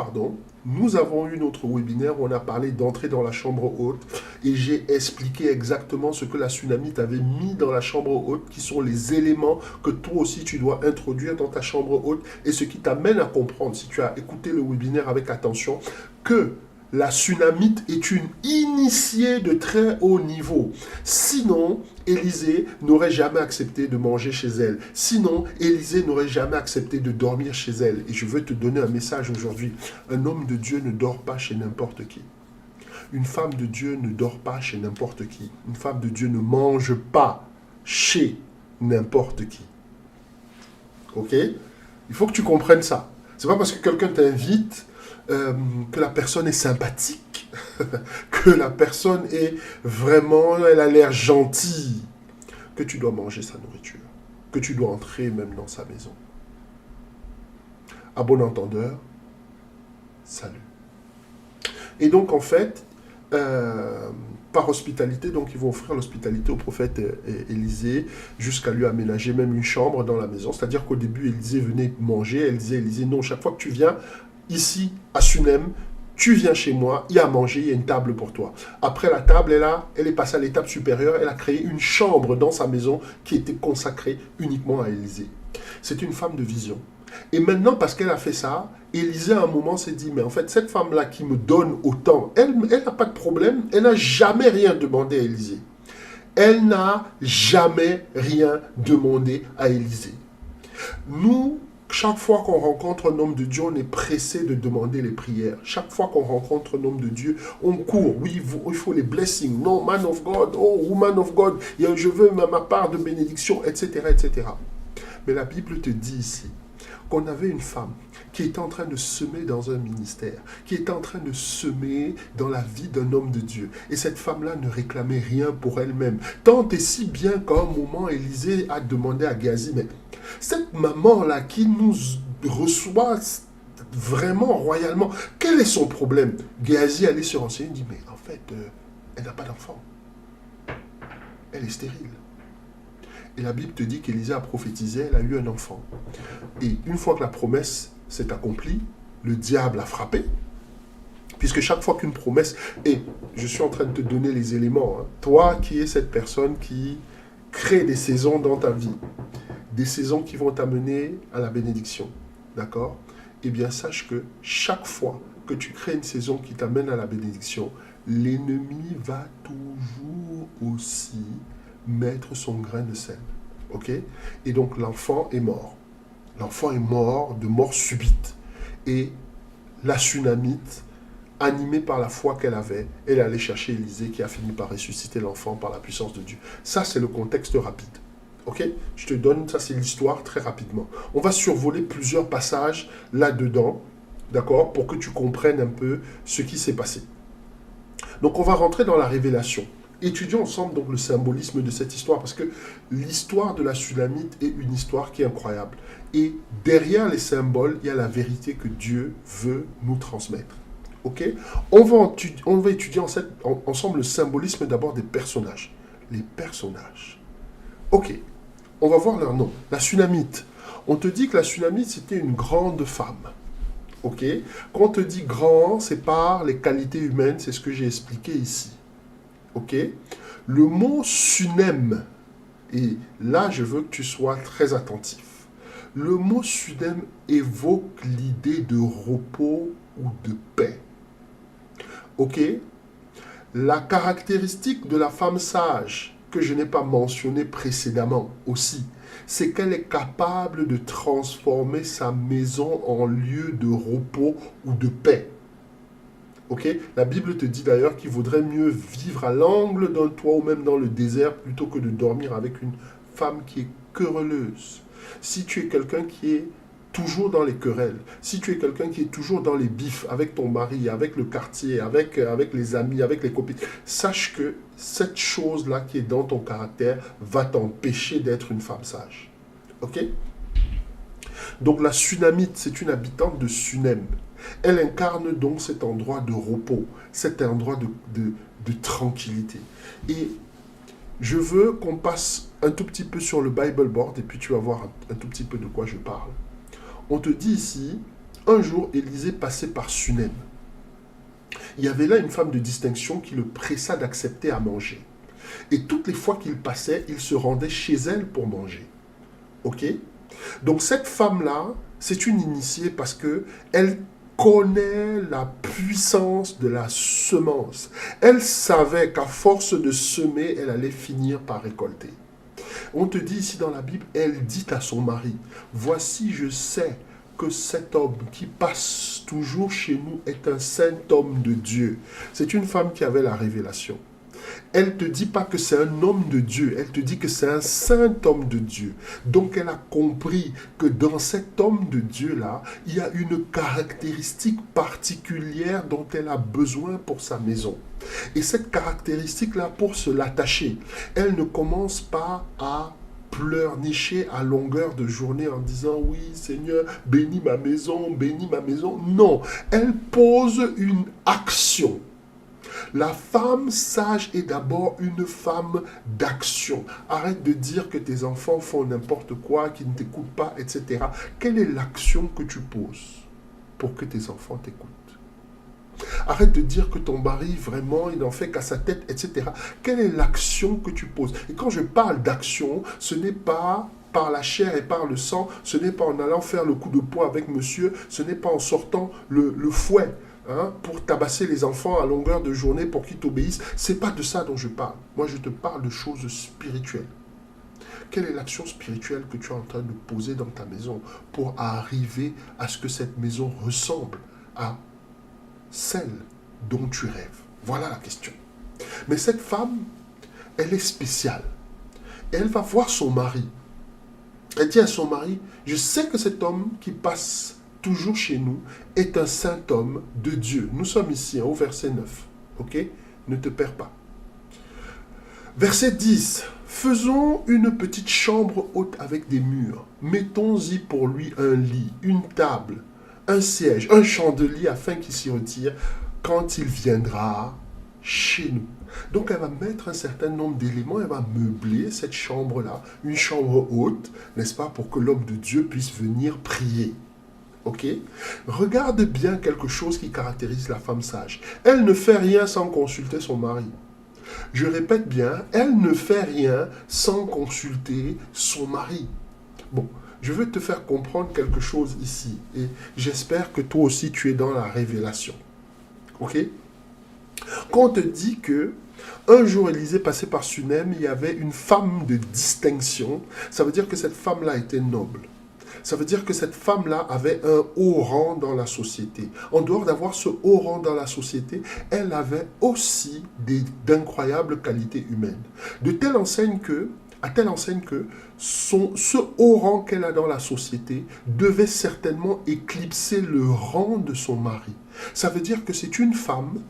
nous avons eu notre webinaire où on a parlé d'entrer dans la chambre haute et j'ai expliqué exactement ce que la Sunamite avait mis dans la chambre haute, qui sont les éléments que toi aussi tu dois introduire dans ta chambre haute et ce qui t'amène à comprendre, si tu as écouté le webinaire avec attention, que la Sunamite est une initiée de très haut niveau. Sinon, Élisée n'aurait jamais accepté de manger chez elle. Sinon, Élisée n'aurait jamais accepté de dormir chez elle. Et je veux te donner un message aujourd'hui. Un homme de Dieu ne dort pas chez n'importe qui. Une femme de Dieu ne dort pas chez n'importe qui. Une femme de Dieu ne mange pas chez n'importe qui. Ok? Il faut que tu comprennes ça. C'est pas parce que quelqu'un t'invite que la personne est sympathique, que la personne est vraiment, elle a l'air gentille, que tu dois manger sa nourriture, que tu dois entrer même dans sa maison. À bon entendeur, salut. Et donc en fait, par hospitalité, donc ils vont offrir l'hospitalité au prophète Élisée jusqu'à lui aménager même une chambre dans la maison. C'est-à-dire qu'au début, Élisée venait manger, elle disait, Élisée, non, chaque fois que tu viens, ici, à Sunem, tu viens chez moi, il y a à manger, il y a une table pour toi. Après la table, elle est passée à l'étape supérieure, elle a créé une chambre dans sa maison qui était consacrée uniquement à Élisée. C'est une femme de vision. Et maintenant, parce qu'elle a fait ça, Élisée à un moment s'est dit, mais en fait, cette femme-là qui me donne autant, elle n'a pas de problème, elle n'a jamais rien demandé à Élisée. Elle n'a jamais rien demandé à Élisée. Nous, chaque fois qu'on rencontre un homme de Dieu, on est pressé de demander les prières. Chaque fois qu'on rencontre un homme de Dieu, on court. Oui, il faut les blessings. Non, man of God. Oh, woman of God. Je veux ma part de bénédiction, etc., etc. Mais la Bible te dit ici qu'on avait une femme qui était en train de semer dans un ministère, qui était en train de semer dans la vie d'un homme de Dieu. Et cette femme-là ne réclamait rien pour elle-même. Tant et si bien qu'à un moment, Élisée a demandé à Géasi, mais cette maman-là qui nous reçoit vraiment royalement, quel est son problème? Géasi allait se renseigner et dit, mais en fait, elle n'a pas d'enfant. Elle est stérile. Et la Bible te dit qu'Élisée a prophétisé, elle a eu un enfant. Et une fois que la promesse s'est accomplie, le diable a frappé. Puisque chaque fois qu'une promesse... Et je suis en train de te donner les éléments. Hein. Toi qui es cette personne qui crée des saisons dans ta vie, des saisons qui vont t'amener à la bénédiction. D'accord? Eh bien, sache que chaque fois que tu crées une saison qui t'amène à la bénédiction, l'ennemi va toujours aussi mettre son grain de sel. Ok? Et donc l'enfant est mort. L'enfant est mort de mort subite. Et la Sunamite, animée par la foi qu'elle avait, elle est allée chercher Élisée qui a fini par ressusciter l'enfant par la puissance de Dieu. Ça, c'est le contexte rapide. Ok? Je te donne, ça c'est l'histoire très rapidement. On va survoler plusieurs passages là-dedans, d'accord, pour que tu comprennes un peu ce qui s'est passé. Donc on va rentrer dans la révélation. Étudions ensemble donc le symbolisme de cette histoire, parce que l'histoire de la Sunamite est une histoire qui est incroyable. Et derrière les symboles, il y a la vérité que Dieu veut nous transmettre. Ok? On va étudier ensemble le symbolisme d'abord des personnages. Les personnages. Ok, on va voir leur nom. La Sunamite. On te dit que la Sunamite, c'était une grande femme. Ok? Quand on te dit grand, c'est par les qualités humaines, c'est ce que j'ai expliqué ici. Ok? Le mot Sunem, et là je veux que tu sois très attentif. Le mot Sunem évoque l'idée de repos ou de paix. Ok? La caractéristique de la femme sage, que je n'ai pas mentionné précédemment aussi, c'est qu'elle est capable de transformer sa maison en lieu de repos ou de paix. Ok? La Bible te dit d'ailleurs qu'il vaudrait mieux vivre à l'angle d'un toit ou même dans le désert plutôt que de dormir avec une femme qui est querelleuse. Si tu es quelqu'un qui est toujours dans les querelles, si tu es quelqu'un qui est toujours dans les bifs avec ton mari, avec le quartier, avec les amis, avec les copines, sache que cette chose-là qui est dans ton caractère va t'empêcher d'être une femme sage. Ok? Donc la Sunamite, c'est une habitante de Sunem. Elle incarne donc cet endroit de repos, cet endroit de tranquillité. Et je veux qu'on passe un tout petit peu sur le Bible board et puis tu vas voir un tout petit peu de quoi je parle. On te dit ici, un jour, Élisée passait par Sunem. Il y avait là une femme de distinction qui le pressa d'accepter à manger. Et toutes les fois qu'il passait, il se rendait chez elle pour manger. Ok? Donc cette femme-là, c'est une initiée parce que elle connaît la puissance de la semence. Elle savait qu'à force de semer, elle allait finir par récolter. On te dit ici dans la Bible, elle dit à son mari, voici je sais que cet homme qui passe toujours chez nous est un saint homme de Dieu. C'est une femme qui avait la révélation. Elle ne te dit pas que c'est un homme de Dieu, elle te dit que c'est un saint homme de Dieu. Donc elle a compris que dans cet homme de Dieu-là, il y a une caractéristique particulière dont elle a besoin pour sa maison. Et cette caractéristique-là, pour se l'attacher, elle ne commence pas à pleurnicher à longueur de journée en disant « Oui, Seigneur, bénis ma maison, bénis ma maison ». Non, elle pose une action. La femme sage est d'abord une femme d'action. Arrête de dire que tes enfants font n'importe quoi, qu'ils ne t'écoutent pas, etc. Quelle est l'action que tu poses pour que tes enfants t'écoutent? Arrête de dire que ton mari, vraiment, il n'en fait qu'à sa tête, etc. Quelle est l'action que tu poses? Et quand je parle d'action, ce n'est pas par la chair et par le sang, ce n'est pas en allant faire le coup de poing avec monsieur, ce n'est pas en sortant le fouet. Pour tabasser les enfants à longueur de journée pour qu'ils t'obéissent. Ce n'est pas de ça dont je parle. Moi, je te parle de choses spirituelles. Quelle est l'action spirituelle que tu es en train de poser dans ta maison pour arriver à ce que cette maison ressemble à celle dont tu rêves? Voilà la question. Mais cette femme, elle est spéciale. Elle va voir son mari. Elle dit à son mari, je sais que cet homme qui passe toujours chez nous, est un saint homme de Dieu. Nous sommes ici, au verset 9. Ok? Ne te perds pas. Verset 10. Faisons une petite chambre haute avec des murs. Mettons-y pour lui un lit, une table, un siège, un chandelier afin qu'il s'y retire quand il viendra chez nous. Donc elle va mettre un certain nombre d'éléments, elle va meubler cette chambre-là, une chambre haute, n'est-ce pas, pour que l'homme de Dieu puisse venir prier. Ok? Regarde bien quelque chose qui caractérise la femme sage. Elle ne fait rien sans consulter son mari. Je répète bien, elle ne fait rien sans consulter son mari. Bon, je veux te faire comprendre quelque chose ici. Et j'espère que toi aussi tu es dans la révélation. Ok? Quand on te dit que un jour Élisée passait par Sunem, il y avait une femme de distinction, ça veut dire que cette femme-là était noble. Ça veut dire que cette femme-là avait un haut rang dans la société. En dehors d'avoir ce haut rang dans la société, elle avait aussi d'incroyables qualités humaines. À telle enseigne que ce haut rang qu'elle a dans la société devait certainement éclipser le rang de son mari. Ça veut dire que c'est une femme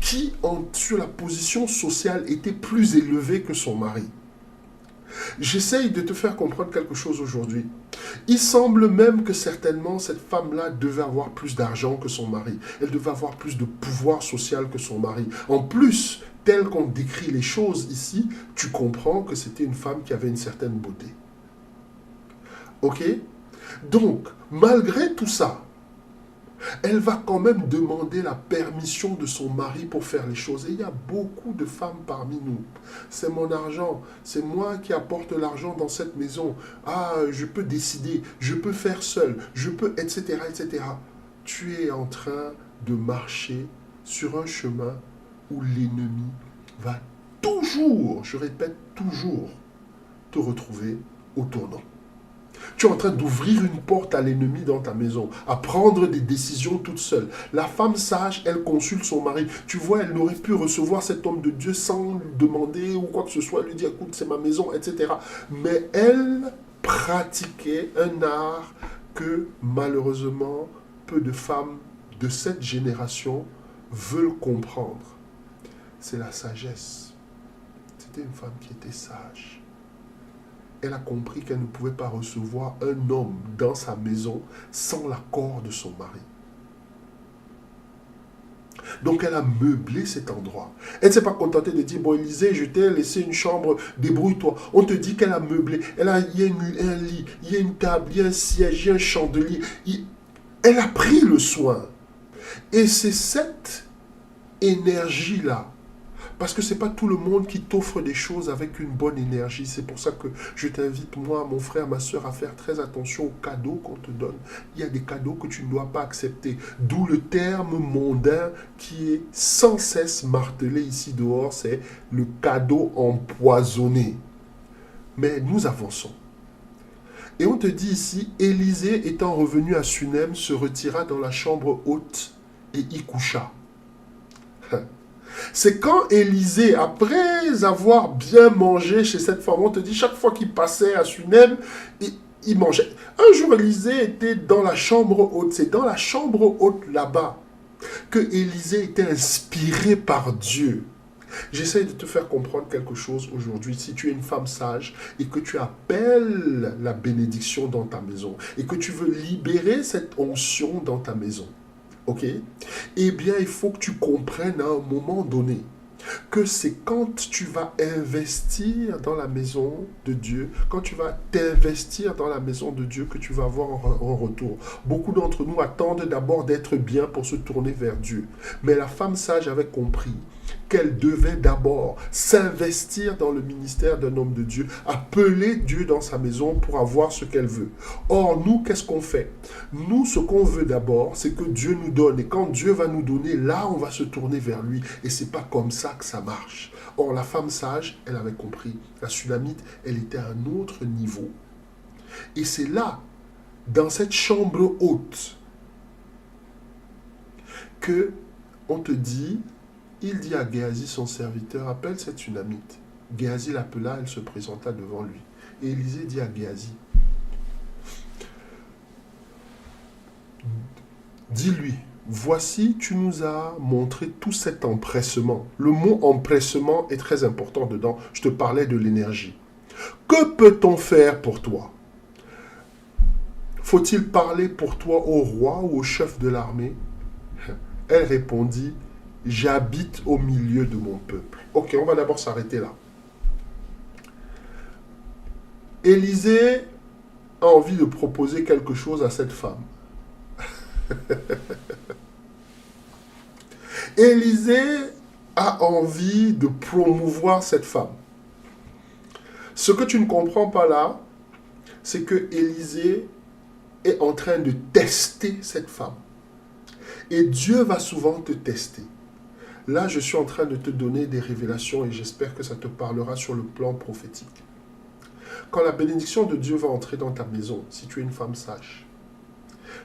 qui, sur la position sociale, était plus élevée que son mari. J'essaye de te faire comprendre quelque chose aujourd'hui. Il semble même que certainement cette femme-là devait avoir plus d'argent que son mari. Elle devait avoir plus de pouvoir social que son mari. En plus, tel qu'on décrit les choses ici, tu comprends que c'était une femme qui avait une certaine beauté. Ok? Donc, malgré tout ça, elle va quand même demander la permission de son mari pour faire les choses. Et il y a beaucoup de femmes parmi nous. C'est mon argent, c'est moi qui apporte l'argent dans cette maison. Ah, je peux décider, je peux faire seul, je peux, etc., etc. Tu es en train de marcher sur un chemin où l'ennemi va toujours, je répète toujours, te retrouver au tournant. Tu es en train d'ouvrir une porte à l'ennemi dans ta maison, à prendre des décisions toute seule. La femme sage, elle consulte son mari. Tu vois, elle n'aurait pu recevoir cet homme de Dieu sans lui demander ou quoi que ce soit, lui dire, écoute, c'est ma maison, etc. Mais elle pratiquait un art que malheureusement, peu de femmes de cette génération veulent comprendre. C'est la sagesse. C'était une femme qui était sage. Elle a compris qu'elle ne pouvait pas recevoir un homme dans sa maison sans l'accord de son mari. Donc elle a meublé cet endroit. Elle ne s'est pas contentée de dire, bon Élisée, je t'ai laissé une chambre, débrouille-toi. On te dit qu'elle a meublé. Il y a un lit, il y a une table, il y a un siège, il y a un chandelier. Elle a pris le soin. Et c'est cette énergie-là. Parce que ce n'est pas tout le monde qui t'offre des choses avec une bonne énergie. C'est pour ça que je t'invite, moi, mon frère, ma soeur, à faire très attention aux cadeaux qu'on te donne. Il y a des cadeaux que tu ne dois pas accepter. D'où le terme mondain qui est sans cesse martelé ici dehors, c'est le cadeau empoisonné. Mais nous avançons. Et on te dit ici, Élisée étant revenu à Sunem, se retira dans la chambre haute et y coucha. C'est quand Élisée, après avoir bien mangé chez cette femme, on te dit chaque fois qu'il passait à Sunem, il mangeait. Un jour, Élisée était dans la chambre haute. C'est dans la chambre haute là-bas que Élisée était inspiré par Dieu. J'essaie de te faire comprendre quelque chose aujourd'hui. Si tu es une femme sage et que tu appelles la bénédiction dans ta maison et que tu veux libérer cette onction dans ta maison, ok? Eh bien, il faut que tu comprennes à un moment donné que c'est quand tu vas investir dans la maison de Dieu, quand tu vas t'investir dans la maison de Dieu que tu vas avoir un retour. Beaucoup d'entre nous attendent d'abord d'être bien pour se tourner vers Dieu. Mais la femme sage avait compris qu'elle devait d'abord s'investir dans le ministère d'un homme de Dieu, appeler Dieu dans sa maison pour avoir ce qu'elle veut. Or, nous, qu'est-ce qu'on fait? Nous, ce qu'on veut d'abord, c'est que Dieu nous donne. Et quand Dieu va nous donner, là, on va se tourner vers lui. Et c'est pas comme ça que ça marche. Or, la femme sage, elle avait compris. La Sunamite, elle était à un autre niveau. Et c'est là, dans cette chambre haute, que on te dit... Il dit à Géasi, son serviteur, appelle cette Sunamite. Géasi l'appela, elle se présenta devant lui. Et Élisée dit à Géasi, dis-lui, voici, tu nous as montré tout cet empressement. Le mot empressement est très important dedans. Je te parlais de l'énergie. Que peut-on faire pour toi? Faut-il parler pour toi au roi ou au chef de l'armée? Elle répondit, j'habite au milieu de mon peuple. Ok, on va d'abord s'arrêter là. Élisée a envie de proposer quelque chose à cette femme. Élisée a envie de promouvoir cette femme. Ce que tu ne comprends pas là, c'est que Élisée est en train de tester cette femme. Et Dieu va souvent te tester. Là, je suis en train de te donner des révélations et j'espère que ça te parlera sur le plan prophétique. Quand la bénédiction de Dieu va entrer dans ta maison, si tu es une femme sage,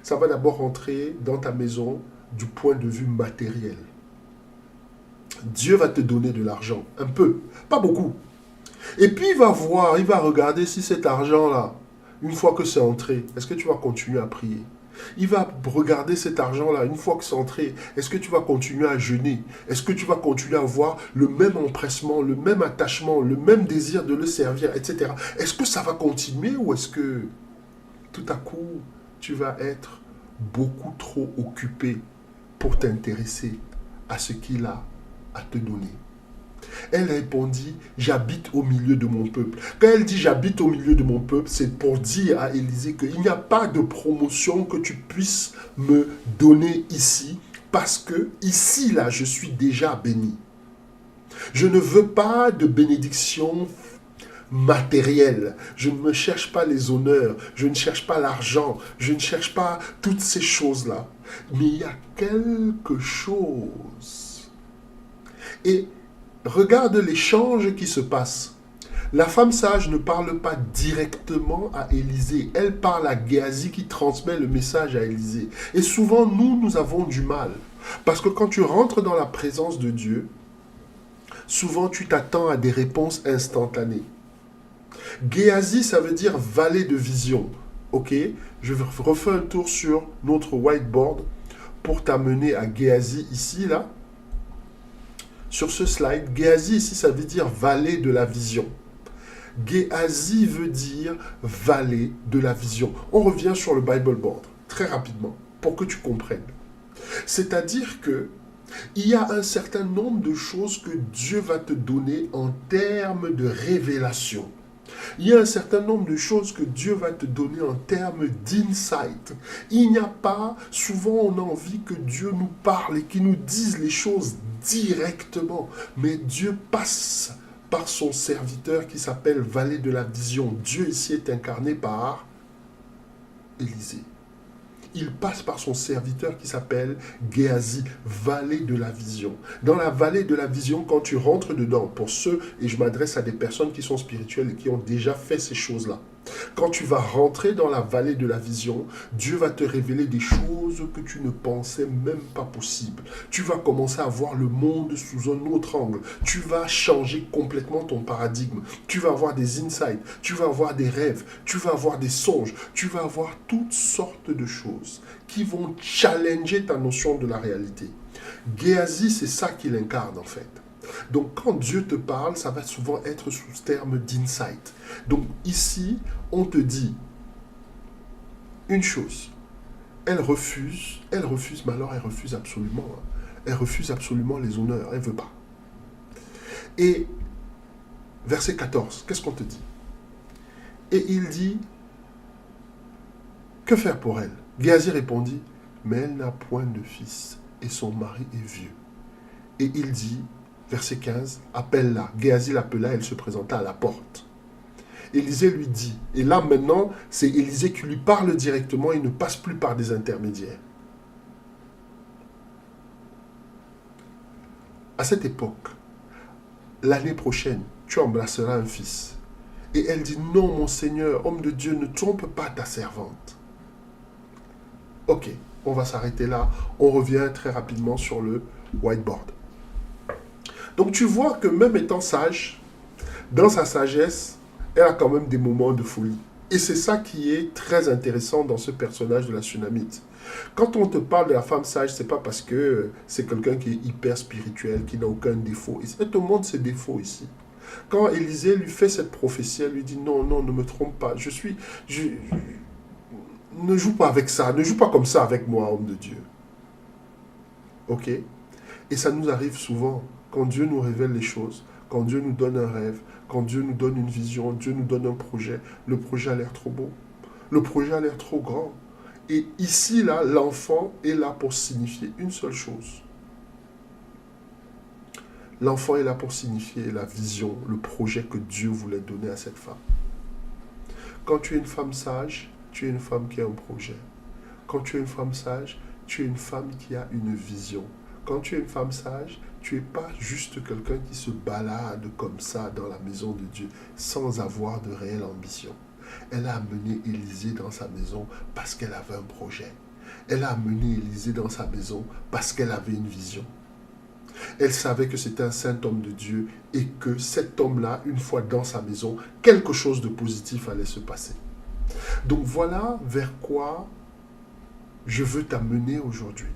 ça va d'abord entrer dans ta maison du point de vue matériel. Dieu va te donner de l'argent, un peu, pas beaucoup. Et puis il va voir, il va regarder si cet argent-là, une fois que c'est entré, est-ce que tu vas continuer à prier? Il va regarder cet argent-là, une fois que c'est entré, est-ce que tu vas continuer à jeûner? Est-ce que tu vas continuer à avoir le même empressement, le même attachement, le même désir de le servir, etc. Est-ce que ça va continuer ou est-ce que tout à coup, tu vas être beaucoup trop occupé pour t'intéresser à ce qu'il a à te donner? Elle répondit, j'habite au milieu de mon peuple. Quand elle dit j'habite au milieu de mon peuple, c'est pour dire à Élisée qu'il n'y a pas de promotion que tu puisses me donner ici, parce que ici, là, je suis déjà béni. Je ne veux pas de bénédiction matérielle. Je ne me cherche pas les honneurs, je ne cherche pas l'argent, je ne cherche pas toutes ces choses-là. Mais il y a quelque chose. Et regarde l'échange qui se passe. La femme sage ne parle pas directement à Élisée. Elle parle à Géasi qui transmet le message à Élisée. Et souvent, nous avons du mal. Parce que quand tu rentres dans la présence de Dieu, souvent tu t'attends à des réponses instantanées. Géasi, ça veut dire vallée de vision. Ok, je refais un tour sur notre whiteboard pour t'amener à Géasi ici, là. Sur ce slide, Géasi ici, ça veut dire vallée de la vision. Géasi veut dire vallée de la vision. On revient sur le Bible board très rapidement pour que tu comprennes. C'est-à-dire que il y a un certain nombre de choses que Dieu va te donner en termes de révélation. Il y a un certain nombre de choses que Dieu va te donner en termes d'insight. Il n'y a pas, souvent on a envie que Dieu nous parle et qu'il nous dise les choses directement. Mais Dieu passe par son serviteur qui s'appelle Vallée de la Vision. Dieu ici est incarné par Élisée. Il passe par son serviteur qui s'appelle Géasi, vallée de la vision. Dans la vallée de la vision, quand tu rentres dedans, pour ceux, et je m'adresse à des personnes qui sont spirituelles et qui ont déjà fait ces choses-là, quand tu vas rentrer dans la vallée de la vision, Dieu va te révéler des choses que tu ne pensais même pas possibles. Tu vas commencer à voir le monde sous un autre angle. Tu vas changer complètement ton paradigme. Tu vas avoir des insights, tu vas avoir des rêves, tu vas avoir des songes, tu vas avoir toutes sortes de choses qui vont challenger ta notion de la réalité. Géasi, c'est ça qu'il incarne en fait. Donc quand Dieu te parle, ça va souvent être sous terme d'insight. Donc ici, on te dit une chose. Elle refuse, mais alors elle refuse absolument. Elle refuse absolument les honneurs, elle ne veut pas. Et verset 14, qu'est-ce qu'on te dit? Et il dit, que faire pour elle? Géasi répondit, mais elle n'a point de fils et son mari est vieux. Et il dit, verset 15, appelle-la. Géasi l'appela, elle se présenta à la porte. Élisée lui dit, et là maintenant, c'est Élisée qui lui parle directement, il ne passe plus par des intermédiaires. À cette époque, l'année prochaine, tu embrasseras un fils. Et elle dit, non mon Seigneur, homme de Dieu, ne trompe pas ta servante. Ok, on va s'arrêter là. On revient très rapidement sur le whiteboard. Donc tu vois que même étant sage, dans sa sagesse, elle a quand même des moments de folie. Et c'est ça qui est très intéressant dans ce personnage de la Sunamite. Quand on te parle de la femme sage, c'est pas parce que c'est quelqu'un qui est hyper spirituel, qui n'a aucun défaut. Elle te montre ses défauts ici. Quand Élisée lui fait cette prophétie, elle lui dit non, non, ne me trompe pas. Ne joue pas avec ça, ne joue pas comme ça avec moi, homme de Dieu. Ok? Et ça nous arrive souvent, quand Dieu nous révèle les choses, quand Dieu nous donne un rêve, quand Dieu nous donne une vision, Dieu nous donne un projet, le projet a l'air trop beau, le projet a l'air trop grand. Et ici, là, l'enfant est là pour signifier une seule chose. L'enfant est là pour signifier la vision, le projet que Dieu voulait donner à cette femme. Quand tu es une femme sage, tu es une femme qui a un projet. Quand tu es une femme sage, tu es une femme qui a une vision. Quand tu es une femme sage, tu n'es pas juste quelqu'un qui se balade comme ça dans la maison de Dieu sans avoir de réelle ambition. Elle a amené Élisée dans sa maison parce qu'elle avait un projet. Elle a amené Élisée dans sa maison parce qu'elle avait une vision. Elle savait que c'était un saint homme de Dieu et que cet homme-là, une fois dans sa maison, quelque chose de positif allait se passer. Donc voilà vers quoi je veux t'amener aujourd'hui,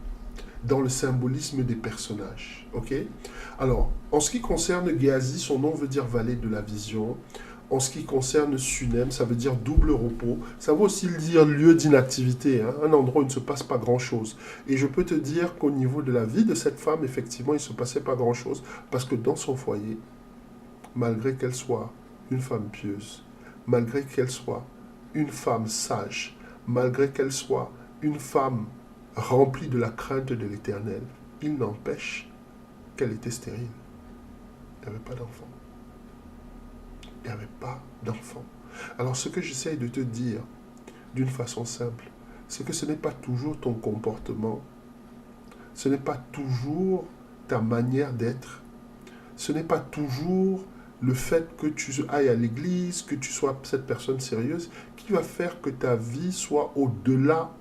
dans le symbolisme des personnages. Ok? Alors, en ce qui concerne Géasi, son nom veut dire vallée de la vision. En ce qui concerne Sunem, ça veut dire double repos. Ça veut aussi dire lieu d'inactivité, hein, un endroit où il ne se passe pas grand-chose. Et je peux te dire qu'au niveau de la vie de cette femme, effectivement, il ne se passait pas grand-chose. Parce que dans son foyer, malgré qu'elle soit une femme pieuse, malgré qu'elle soit une femme sage, malgré qu'elle soit une femme remplie de la crainte de l'Éternel, il n'empêche qu'elle était stérile. Il n'y avait pas d'enfant. Il n'y avait pas d'enfant. Alors ce que j'essaye de te dire d'une façon simple, c'est que ce n'est pas toujours ton comportement, ce n'est pas toujours ta manière d'être, ce n'est pas toujours le fait que tu ailles à l'église, que tu sois cette personne sérieuse, qui va faire que ta vie soit au-delà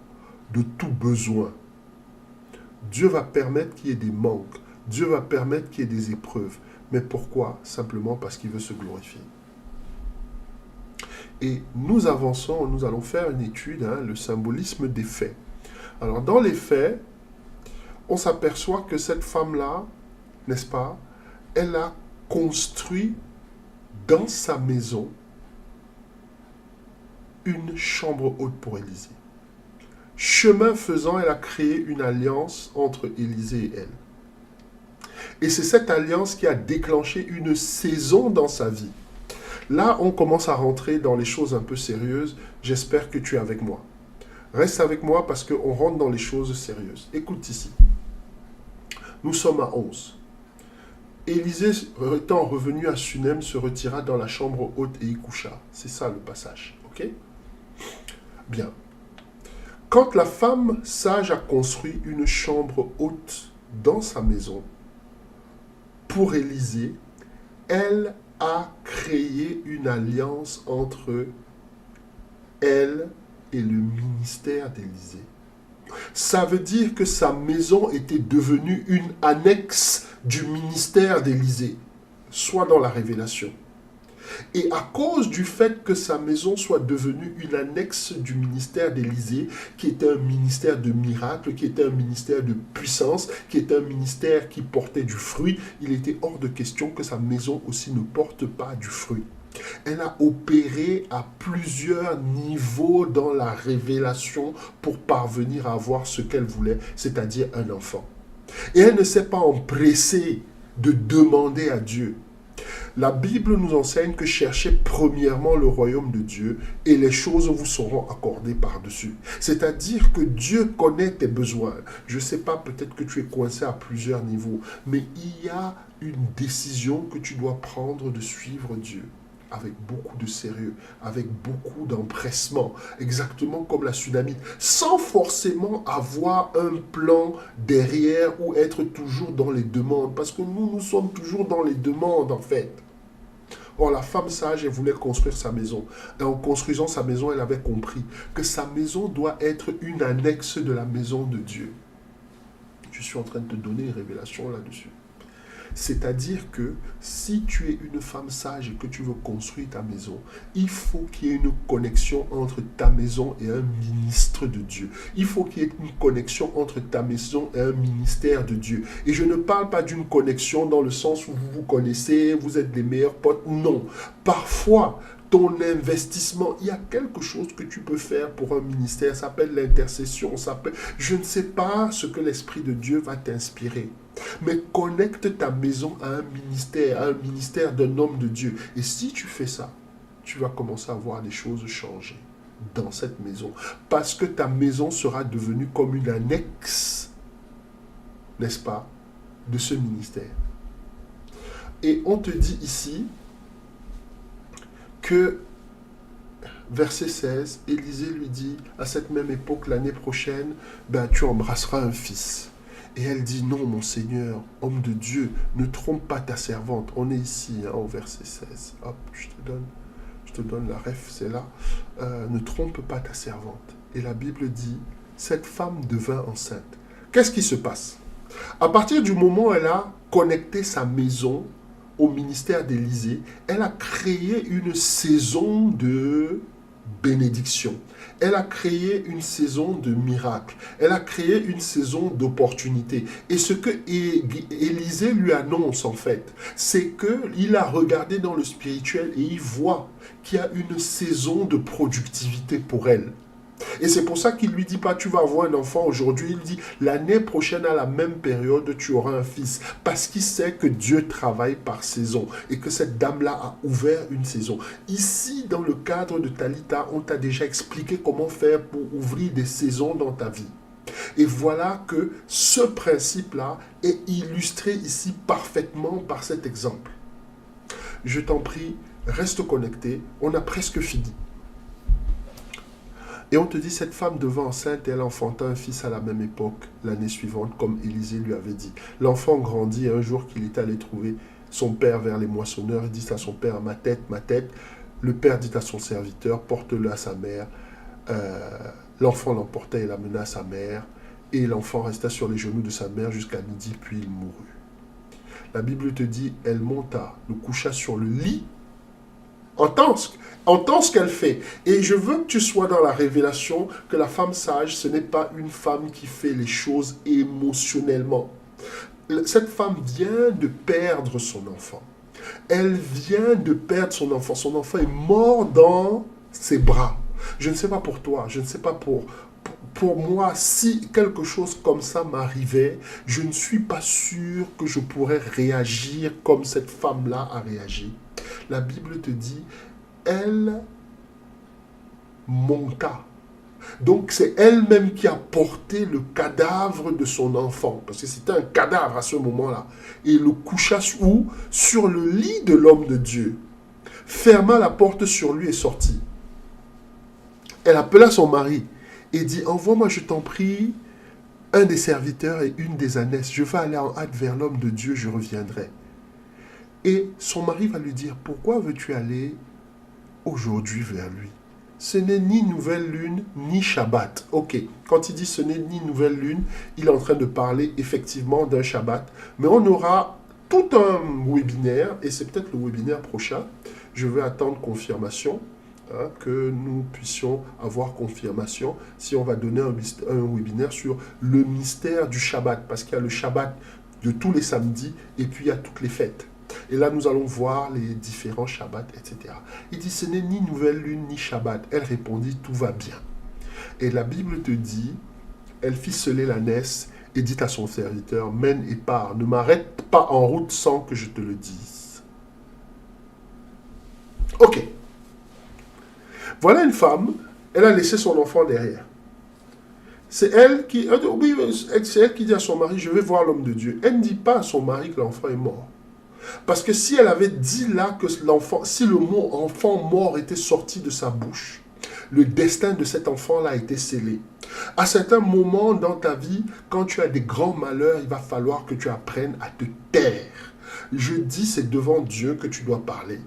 de tout besoin. Dieu va permettre qu'il y ait des manques. Dieu va permettre qu'il y ait des épreuves. Mais pourquoi? Simplement parce qu'il veut se glorifier. Et nous avançons, nous allons faire une étude, le symbolisme des faits. Alors dans les faits, on s'aperçoit que cette femme-là, n'est-ce pas, elle a construit dans sa maison une chambre haute pour Élisée. Chemin faisant, elle a créé une alliance entre Élisée et elle. Et c'est cette alliance qui a déclenché une saison dans sa vie. Là, on commence à rentrer dans les choses un peu sérieuses. J'espère que tu es avec moi. Reste avec moi parce qu'on rentre dans les choses sérieuses. Écoute ici. Nous sommes à 11. Élisée, étant revenu à Sunem, se retira dans la chambre haute et y coucha. C'est ça le passage. Ok? Bien. Quand la femme sage a construit une chambre haute dans sa maison, pour Élisée, elle a créé une alliance entre elle et le ministère d'Élisée. Ça veut dire que sa maison était devenue une annexe du ministère d'Élisée, soit dans la révélation. Et à cause du fait que sa maison soit devenue une annexe du ministère d'Élisée, qui était un ministère de miracles, qui était un ministère de puissance, qui était un ministère qui portait du fruit, il était hors de question que sa maison aussi ne porte pas du fruit. Elle a opéré à plusieurs niveaux dans la révélation pour parvenir à avoir ce qu'elle voulait, c'est-à-dire un enfant. Et elle ne s'est pas empressée de demander à Dieu. La Bible nous enseigne que cherchez premièrement le royaume de Dieu et les choses vous seront accordées par-dessus. C'est-à-dire que Dieu connaît tes besoins. Je ne sais pas, peut-être que tu es coincé à plusieurs niveaux, mais il y a une décision que tu dois prendre de suivre Dieu avec beaucoup de sérieux, avec beaucoup d'empressement, exactement comme la Sunamite, sans forcément avoir un plan derrière ou être toujours dans les demandes, parce que nous sommes toujours dans les demandes en fait. Or, la femme sage, elle voulait construire sa maison. Et en construisant sa maison, elle avait compris que sa maison doit être une annexe de la maison de Dieu. Je suis en train de te donner une révélation là-dessus. C'est-à-dire que si tu es une femme sage et que tu veux construire ta maison, il faut qu'il y ait une connexion entre ta maison et un ministre de Dieu. Il faut qu'il y ait une connexion entre ta maison et un ministère de Dieu. Et je ne parle pas d'une connexion dans le sens où vous vous connaissez, vous êtes les meilleurs potes. Non. Parfois, ton investissement, il y a quelque chose que tu peux faire pour un ministère, ça s'appelle l'intercession, je ne sais pas ce que l'Esprit de Dieu va t'inspirer. Mais connecte ta maison à un ministère d'un homme de Dieu. Et si tu fais ça, tu vas commencer à voir les choses changer dans cette maison. Parce que ta maison sera devenue comme une annexe, n'est-ce pas, de ce ministère. Et on te dit ici que, verset 16, Élisée lui dit, à cette même époque, l'année prochaine, tu embrasseras un fils. Et elle dit, non, mon Seigneur, homme de Dieu, ne trompe pas ta servante. On est ici, au verset 16. Hop, je te donne la ref, c'est là. Ne trompe pas ta servante. Et la Bible dit, cette femme devint enceinte. Qu'est-ce qui se passe? À partir du moment où elle a connecté sa maison au ministère d'Élisée, elle a créé une saison de bénédiction. Elle a créé une saison de miracles. Elle a créé une saison d'opportunités. Et ce que Élisée lui annonce en fait, c'est qu'il a regardé dans le spirituel et il voit qu'il y a une saison de productivité pour elle. Et c'est pour ça qu'il ne lui dit pas tu vas avoir un enfant aujourd'hui, il dit l'année prochaine à la même période tu auras un fils, parce qu'il sait que Dieu travaille par saison et que cette dame-là a ouvert une saison. Ici, dans le cadre de Talita, on t'a déjà expliqué comment faire pour ouvrir des saisons dans ta vie. Et voilà que ce principe-là est illustré ici parfaitement par cet exemple. Je t'en prie, reste connecté, on a presque fini. Et on te dit, cette femme devint enceinte et elle enfanta un fils à la même époque, l'année suivante, comme Élisée lui avait dit. L'enfant grandit et un jour qu'il est allé trouver son père vers les moissonneurs, il dit à son père, ma tête, ma tête. Le père dit à son serviteur, porte-le à sa mère. L'enfant l'emporta et l'amena à sa mère. Et l'enfant resta sur les genoux de sa mère jusqu'à midi, puis il mourut. La Bible te dit, elle monta, le coucha sur le lit Entends ce qu'elle fait. Et je veux que tu sois dans la révélation que la femme sage, ce n'est pas une femme qui fait les choses émotionnellement. Cette femme vient de perdre son enfant. Elle vient de perdre son enfant. Son enfant est mort dans ses bras. Je ne sais pas pour toi, je ne sais pas pour moi, si quelque chose comme ça m'arrivait, je ne suis pas sûr que je pourrais réagir comme cette femme-là a réagi. La Bible te dit, elle monta. Donc c'est elle-même qui a porté le cadavre de son enfant, parce que c'était un cadavre à ce moment-là, et le coucha où? Sur le lit de l'homme de Dieu, ferma la porte sur lui et sortit. Elle appela son mari et dit, envoie-moi, je t'en prie, un des serviteurs et une des ânesses. Je vais aller en hâte vers l'homme de Dieu, je reviendrai. Et son mari va lui dire, pourquoi veux-tu aller aujourd'hui vers lui? Ce n'est ni nouvelle lune, ni Shabbat. Ok, quand il dit ce n'est ni nouvelle lune, il est en train de parler effectivement d'un Shabbat. Mais on aura tout un webinaire, et c'est peut-être le webinaire prochain. Je vais attendre confirmation, que nous puissions avoir confirmation si on va donner un webinaire sur le mystère du Shabbat. Parce qu'il y a le Shabbat de tous les samedis, et puis il y a toutes les fêtes. Et là, nous allons voir les différents Shabbats, etc. Il dit, ce n'est ni nouvelle lune, ni Shabbat. Elle répondit, tout va bien. Et la Bible te dit, elle fit sceller l'ânesse et dit à son serviteur, mène et pars, ne m'arrête pas en route sans que je te le dise. Ok. Voilà une femme, elle a laissé son enfant derrière. C'est elle qui dit à son mari, je vais voir l'homme de Dieu. Elle ne dit pas à son mari que l'enfant est mort. Parce que si elle avait dit là que l'enfant, si le mot enfant mort était sorti de sa bouche, le destin de cet enfant-là a été scellé. À certains moments dans ta vie, quand tu as des grands malheurs, il va falloir que tu apprennes à te taire. Je dis, c'est devant Dieu que tu dois parler.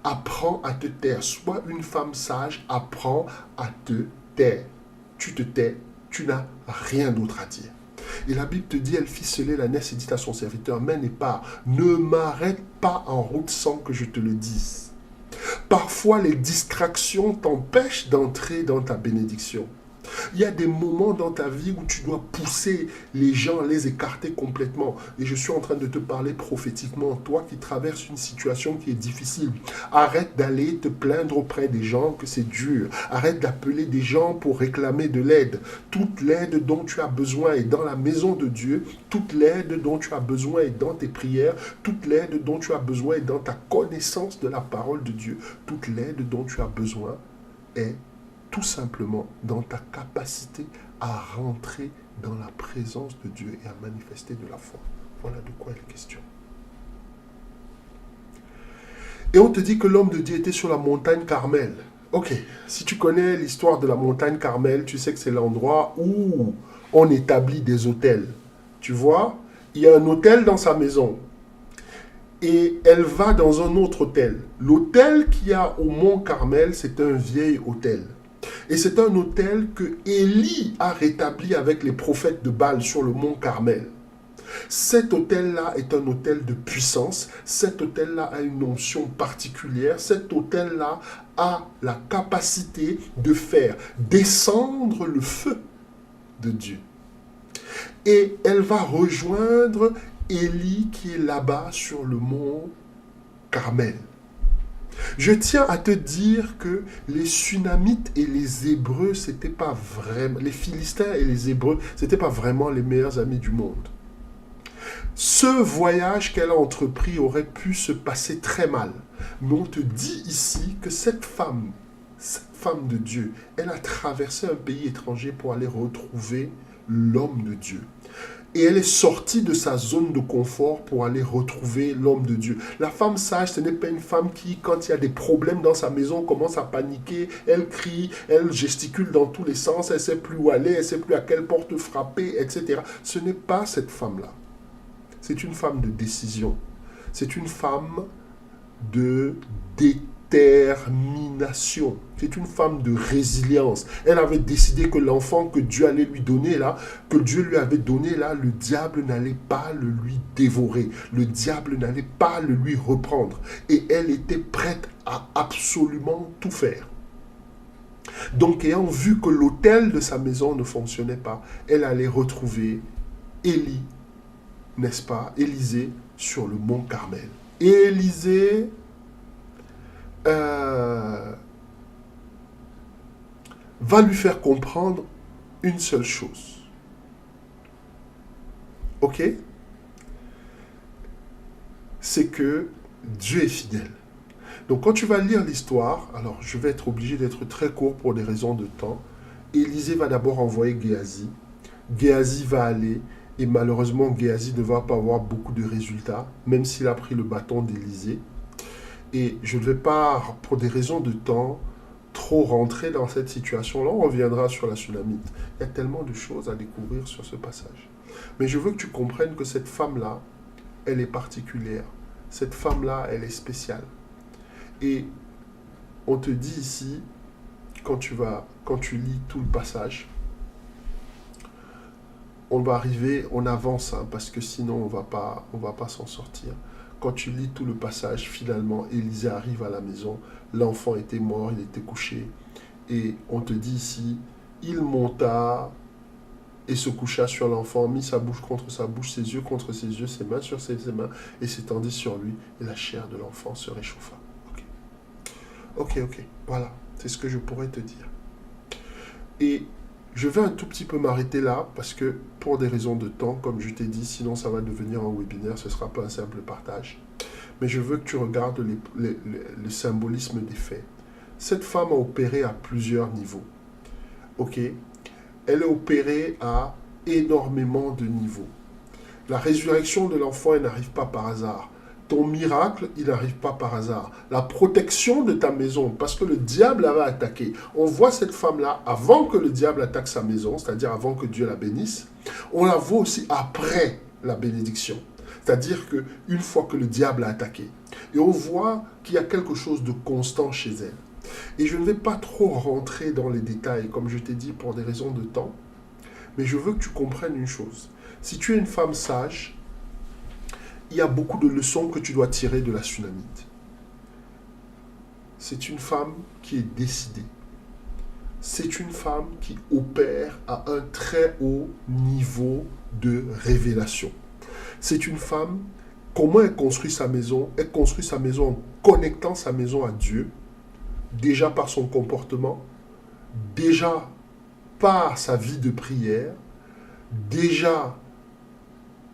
Apprends à te taire. Sois une femme sage, apprends à te taire. Tu te tais, tu n'as rien d'autre à dire. Et la Bible te dit, elle fit sceller l'ânesse et dit à son serviteur, mène et pars, ne m'arrête pas en route sans que je te le dise. Parfois, les distractions t'empêchent d'entrer dans ta bénédiction. Il y a des moments dans ta vie où tu dois pousser les gens, les écarter complètement. Et je suis en train de te parler prophétiquement. Toi qui traverses une situation qui est difficile, arrête d'aller te plaindre auprès des gens que c'est dur. Arrête d'appeler des gens pour réclamer de l'aide. Toute l'aide dont tu as besoin est dans la maison de Dieu. Toute l'aide dont tu as besoin est dans tes prières. Toute l'aide dont tu as besoin est dans ta connaissance de la parole de Dieu. Toute l'aide dont tu as besoin est tout simplement dans ta capacité à rentrer dans la présence de Dieu et à manifester de la foi. Voilà de quoi il est question. Et on te dit que l'homme de Dieu était sur la montagne Carmel. Ok, si tu connais l'histoire de la montagne Carmel, tu sais que c'est l'endroit où on établit des autels. Tu vois, il y a un autel dans sa maison. Et elle va dans un autre autel. L'autel qu'il y a au mont Carmel, c'est un vieil autel. Et c'est un autel que Élie a rétabli avec les prophètes de Baal sur le mont Carmel. Cet autel-là est un autel de puissance. Cet autel-là a une onction particulière. Cet autel-là a la capacité de faire descendre le feu de Dieu. Et elle va rejoindre Élie qui est là-bas sur le mont Carmel. Je tiens à te dire que les Sunamites et les Hébreux, c'était pas vraiment, les Philistins et les Hébreux, c'était pas vraiment les meilleurs amis du monde. Ce voyage qu'elle a entrepris aurait pu se passer très mal. Mais on te dit ici que cette femme de Dieu, elle a traversé un pays étranger pour aller retrouver l'homme de Dieu. Et elle est sortie de sa zone de confort pour aller retrouver l'homme de Dieu. La femme sage, ce n'est pas une femme qui, quand il y a des problèmes dans sa maison, commence à paniquer, elle crie, elle gesticule dans tous les sens, elle ne sait plus où aller, elle ne sait plus à quelle porte frapper, etc. Ce n'est pas cette femme-là. C'est une femme de décision. C'est une femme de détermination. détermination. C'est une femme de résilience. Elle avait décidé que l'enfant que Dieu allait lui donner là, que Dieu lui avait donné là, le diable n'allait pas le lui dévorer. Le diable n'allait pas le lui reprendre. Et elle était prête à absolument tout faire. Donc, ayant vu que l'autel de sa maison ne fonctionnait pas, elle allait retrouver Élie, n'est-ce pas, Élisée, sur le mont Carmel. Et Élisée va lui faire comprendre une seule chose. Ok? C'est que Dieu est fidèle. Donc quand tu vas lire l'histoire, alors je vais être obligé d'être très court pour des raisons de temps. Élisée va d'abord envoyer Géasi. Géasi va aller et malheureusement Géasi ne va pas avoir beaucoup de résultats, même s'il a pris le bâton d'Élisée. Et je ne vais pas, pour des raisons de temps, trop rentrer dans cette situation-là. On reviendra sur la Sunamite. Il y a tellement de choses à découvrir sur ce passage. Mais je veux que tu comprennes que cette femme-là, elle est particulière. Cette femme-là, elle est spéciale. Et on te dit ici, quand tu lis tout le passage, on va arriver, on avance, hein, parce que sinon on va pas s'en sortir. Quand tu lis tout le passage, finalement, Élisée arrive à la maison, l'enfant était mort, il était couché, et on te dit ici, il monta et se coucha sur l'enfant, mit sa bouche contre sa bouche, ses yeux contre ses yeux, ses mains sur ses mains, et s'étendit sur lui, et la chair de l'enfant se réchauffa. Ok, voilà, c'est ce que je pourrais te dire. Et je vais un tout petit peu m'arrêter là, parce que pour des raisons de temps, comme je t'ai dit, sinon ça va devenir un webinaire, ce ne sera pas un simple partage. Mais je veux que tu regardes le symbolisme des faits. Cette femme a opéré à plusieurs niveaux. Ok? Elle a opéré à énormément de niveaux. La résurrection de l'enfant, elle n'arrive pas par hasard. Ton miracle, il n'arrive pas par hasard. La protection de ta maison, parce que le diable avait attaqué. On voit cette femme-là avant que le diable attaque sa maison, c'est-à-dire avant que Dieu la bénisse. On la voit aussi après la bénédiction. C'est-à-dire qu'une fois que le diable a attaqué. Et on voit qu'il y a quelque chose de constant chez elle. Et je ne vais pas trop rentrer dans les détails, comme je t'ai dit, pour des raisons de temps. Mais je veux que tu comprennes une chose. Si tu es une femme sage, il y a beaucoup de leçons que tu dois tirer de la Sunamite. C'est une femme qui est décidée. C'est une femme qui opère à un très haut niveau de révélation. C'est une femme, comment elle construit sa maison? Elle construit sa maison en connectant sa maison à Dieu, déjà par son comportement, déjà par sa vie de prière, déjà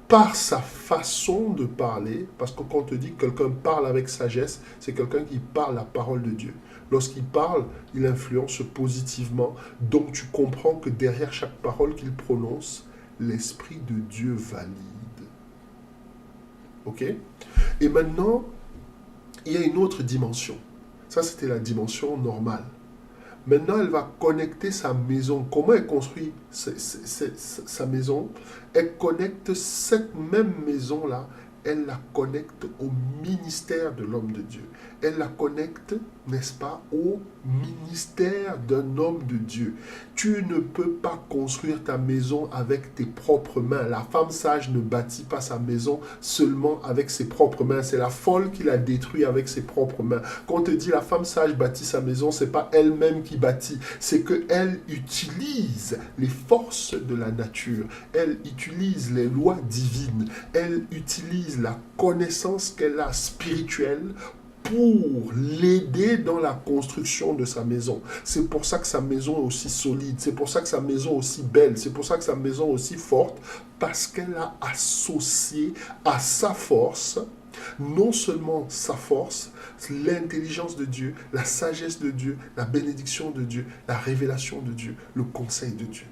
par sa façon de parler, parce que quand on te dit que quelqu'un parle avec sagesse, c'est quelqu'un qui parle la parole de Dieu. Lorsqu'il parle, il influence positivement. Donc tu comprends que derrière chaque parole qu'il prononce, l'Esprit de Dieu valide. Ok? Et maintenant, il y a une autre dimension. Ça, c'était la dimension normale. Maintenant, elle va connecter sa maison. Comment elle construit sa maison? Elle connecte cette même maison-là, elle la connecte au ministère de l'homme de Dieu. Elle la connecte, n'est-ce pas, au ministère d'un homme de Dieu. Tu ne peux pas construire ta maison avec tes propres mains. La femme sage ne bâtit pas sa maison seulement avec ses propres mains. C'est la folle qui la détruit avec ses propres mains. Quand on te dit la femme sage bâtit sa maison, ce n'est pas elle-même qui bâtit. C'est qu'elle utilise les forces de la nature. Elle utilise les lois divines. Elle utilise la connaissance qu'elle a spirituelle pour l'aider dans la construction de sa maison. C'est pour ça que sa maison est aussi solide, c'est pour ça que sa maison est aussi belle, c'est pour ça que sa maison est aussi forte, parce qu'elle a associé à sa force, non seulement sa force, l'intelligence de Dieu, la sagesse de Dieu, la bénédiction de Dieu, la révélation de Dieu, le conseil de Dieu.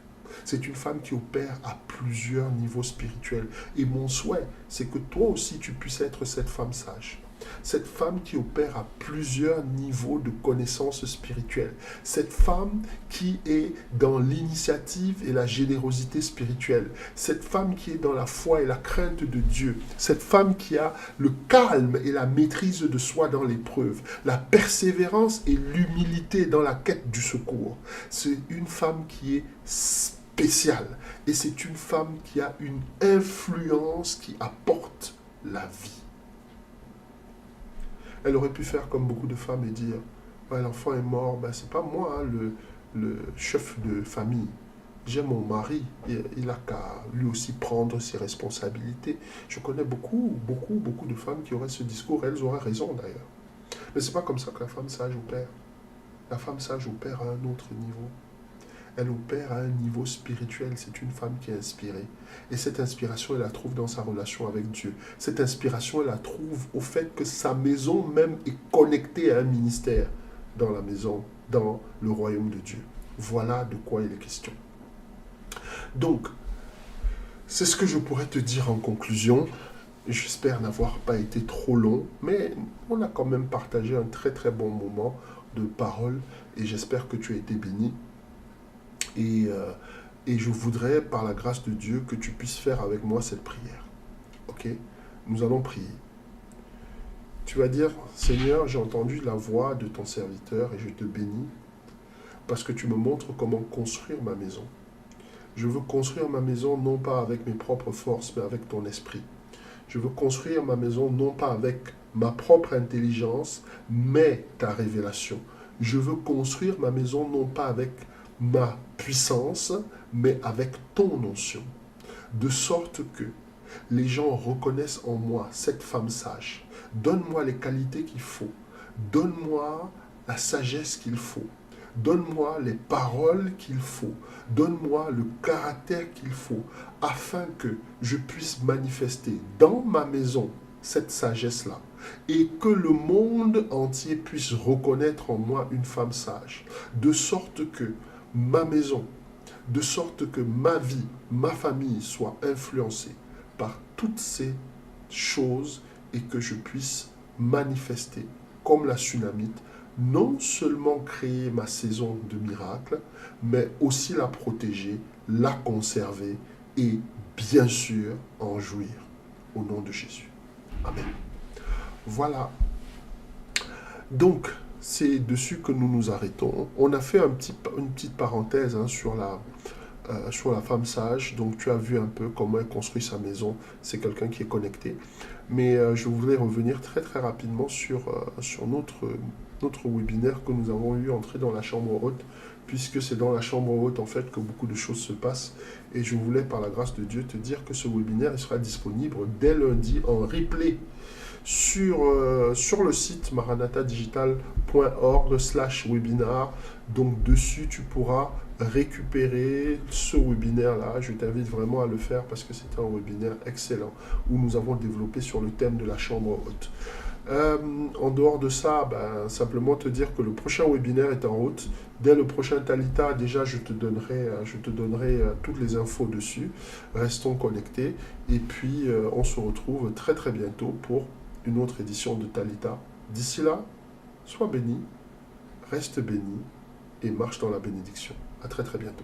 C'est une femme qui opère à plusieurs niveaux spirituels. Et mon souhait, c'est que toi aussi, tu puisses être cette femme sage. Cette femme qui opère à plusieurs niveaux de connaissances spirituelles. Cette femme qui est dans l'initiative et la générosité spirituelle. Cette femme qui est dans la foi et la crainte de Dieu. Cette femme qui a le calme et la maîtrise de soi dans l'épreuve. La persévérance et l'humilité dans la quête du secours. C'est une femme qui est spéciale. Et c'est une femme qui a une influence qui apporte la vie. Elle aurait pu faire comme beaucoup de femmes et dire ouais, l'enfant est mort, ben, c'est pas moi hein, le chef de famille. J'ai mon mari, il a qu'à lui aussi prendre ses responsabilités. Je connais beaucoup de femmes qui auraient ce discours, elles auraient raison d'ailleurs. Mais c'est pas comme ça que la femme sage opère. La femme sage opère à un autre niveau. Elle opère à un niveau spirituel. C'est une femme qui est inspirée. Et cette inspiration, elle la trouve dans sa relation avec Dieu. Cette inspiration, elle la trouve au fait que sa maison même est connectée à un ministère dans la maison, dans le royaume de Dieu. Voilà de quoi il est question. Donc, c'est ce que je pourrais te dire en conclusion. J'espère n'avoir pas été trop long, mais on a quand même partagé un très très bon moment de parole et j'espère que tu as été béni. Et je voudrais, par la grâce de Dieu, que tu puisses faire avec moi cette prière. Ok? Nous allons prier. Tu vas dire, Seigneur, j'ai entendu la voix de ton serviteur et je te bénis parce que tu me montres comment construire ma maison. Je veux construire ma maison non pas avec mes propres forces, mais avec ton esprit. Je veux construire ma maison non pas avec ma propre intelligence, mais ta révélation. Je veux construire ma maison non pas avec ma puissance, mais avec ton onction. De sorte que les gens reconnaissent en moi cette femme sage. Donne-moi les qualités qu'il faut. Donne-moi la sagesse qu'il faut. Donne-moi les paroles qu'il faut. Donne-moi le caractère qu'il faut afin que je puisse manifester dans ma maison cette sagesse-là et que le monde entier puisse reconnaître en moi une femme sage. De sorte que ma maison, de sorte que ma vie, ma famille soit influencée par toutes ces choses et que je puisse manifester comme la Sunamite, non seulement créer ma saison de miracles, mais aussi la protéger, la conserver et bien sûr en jouir au nom de Jésus. Amen. Voilà. Donc, c'est dessus que nous nous arrêtons. On a fait une petite parenthèse hein, sur la femme sage. Donc, tu as vu un peu comment elle construit sa maison. C'est quelqu'un qui est connecté. Mais je voulais revenir très très rapidement sur notre webinaire que nous avons eu entré dans la chambre haute, puisque c'est dans la chambre haute en fait que beaucoup de choses se passent. Et je voulais par la grâce de Dieu te dire que ce webinaire il sera disponible dès lundi en replay sur le site maranatadigital.org/webinar. Donc dessus, tu pourras récupérer ce webinaire-là. Je t'invite vraiment à le faire parce que c'était un webinaire excellent où nous avons développé sur le thème de la chambre haute. En dehors de ça, simplement te dire que le prochain webinaire est en route. Dès le prochain Talita, déjà, je te donnerai toutes les infos dessus. Restons connectés. Et puis, on se retrouve très très bientôt pour une autre édition de Talita. D'ici là, sois béni, reste béni et marche dans la bénédiction. À très très bientôt.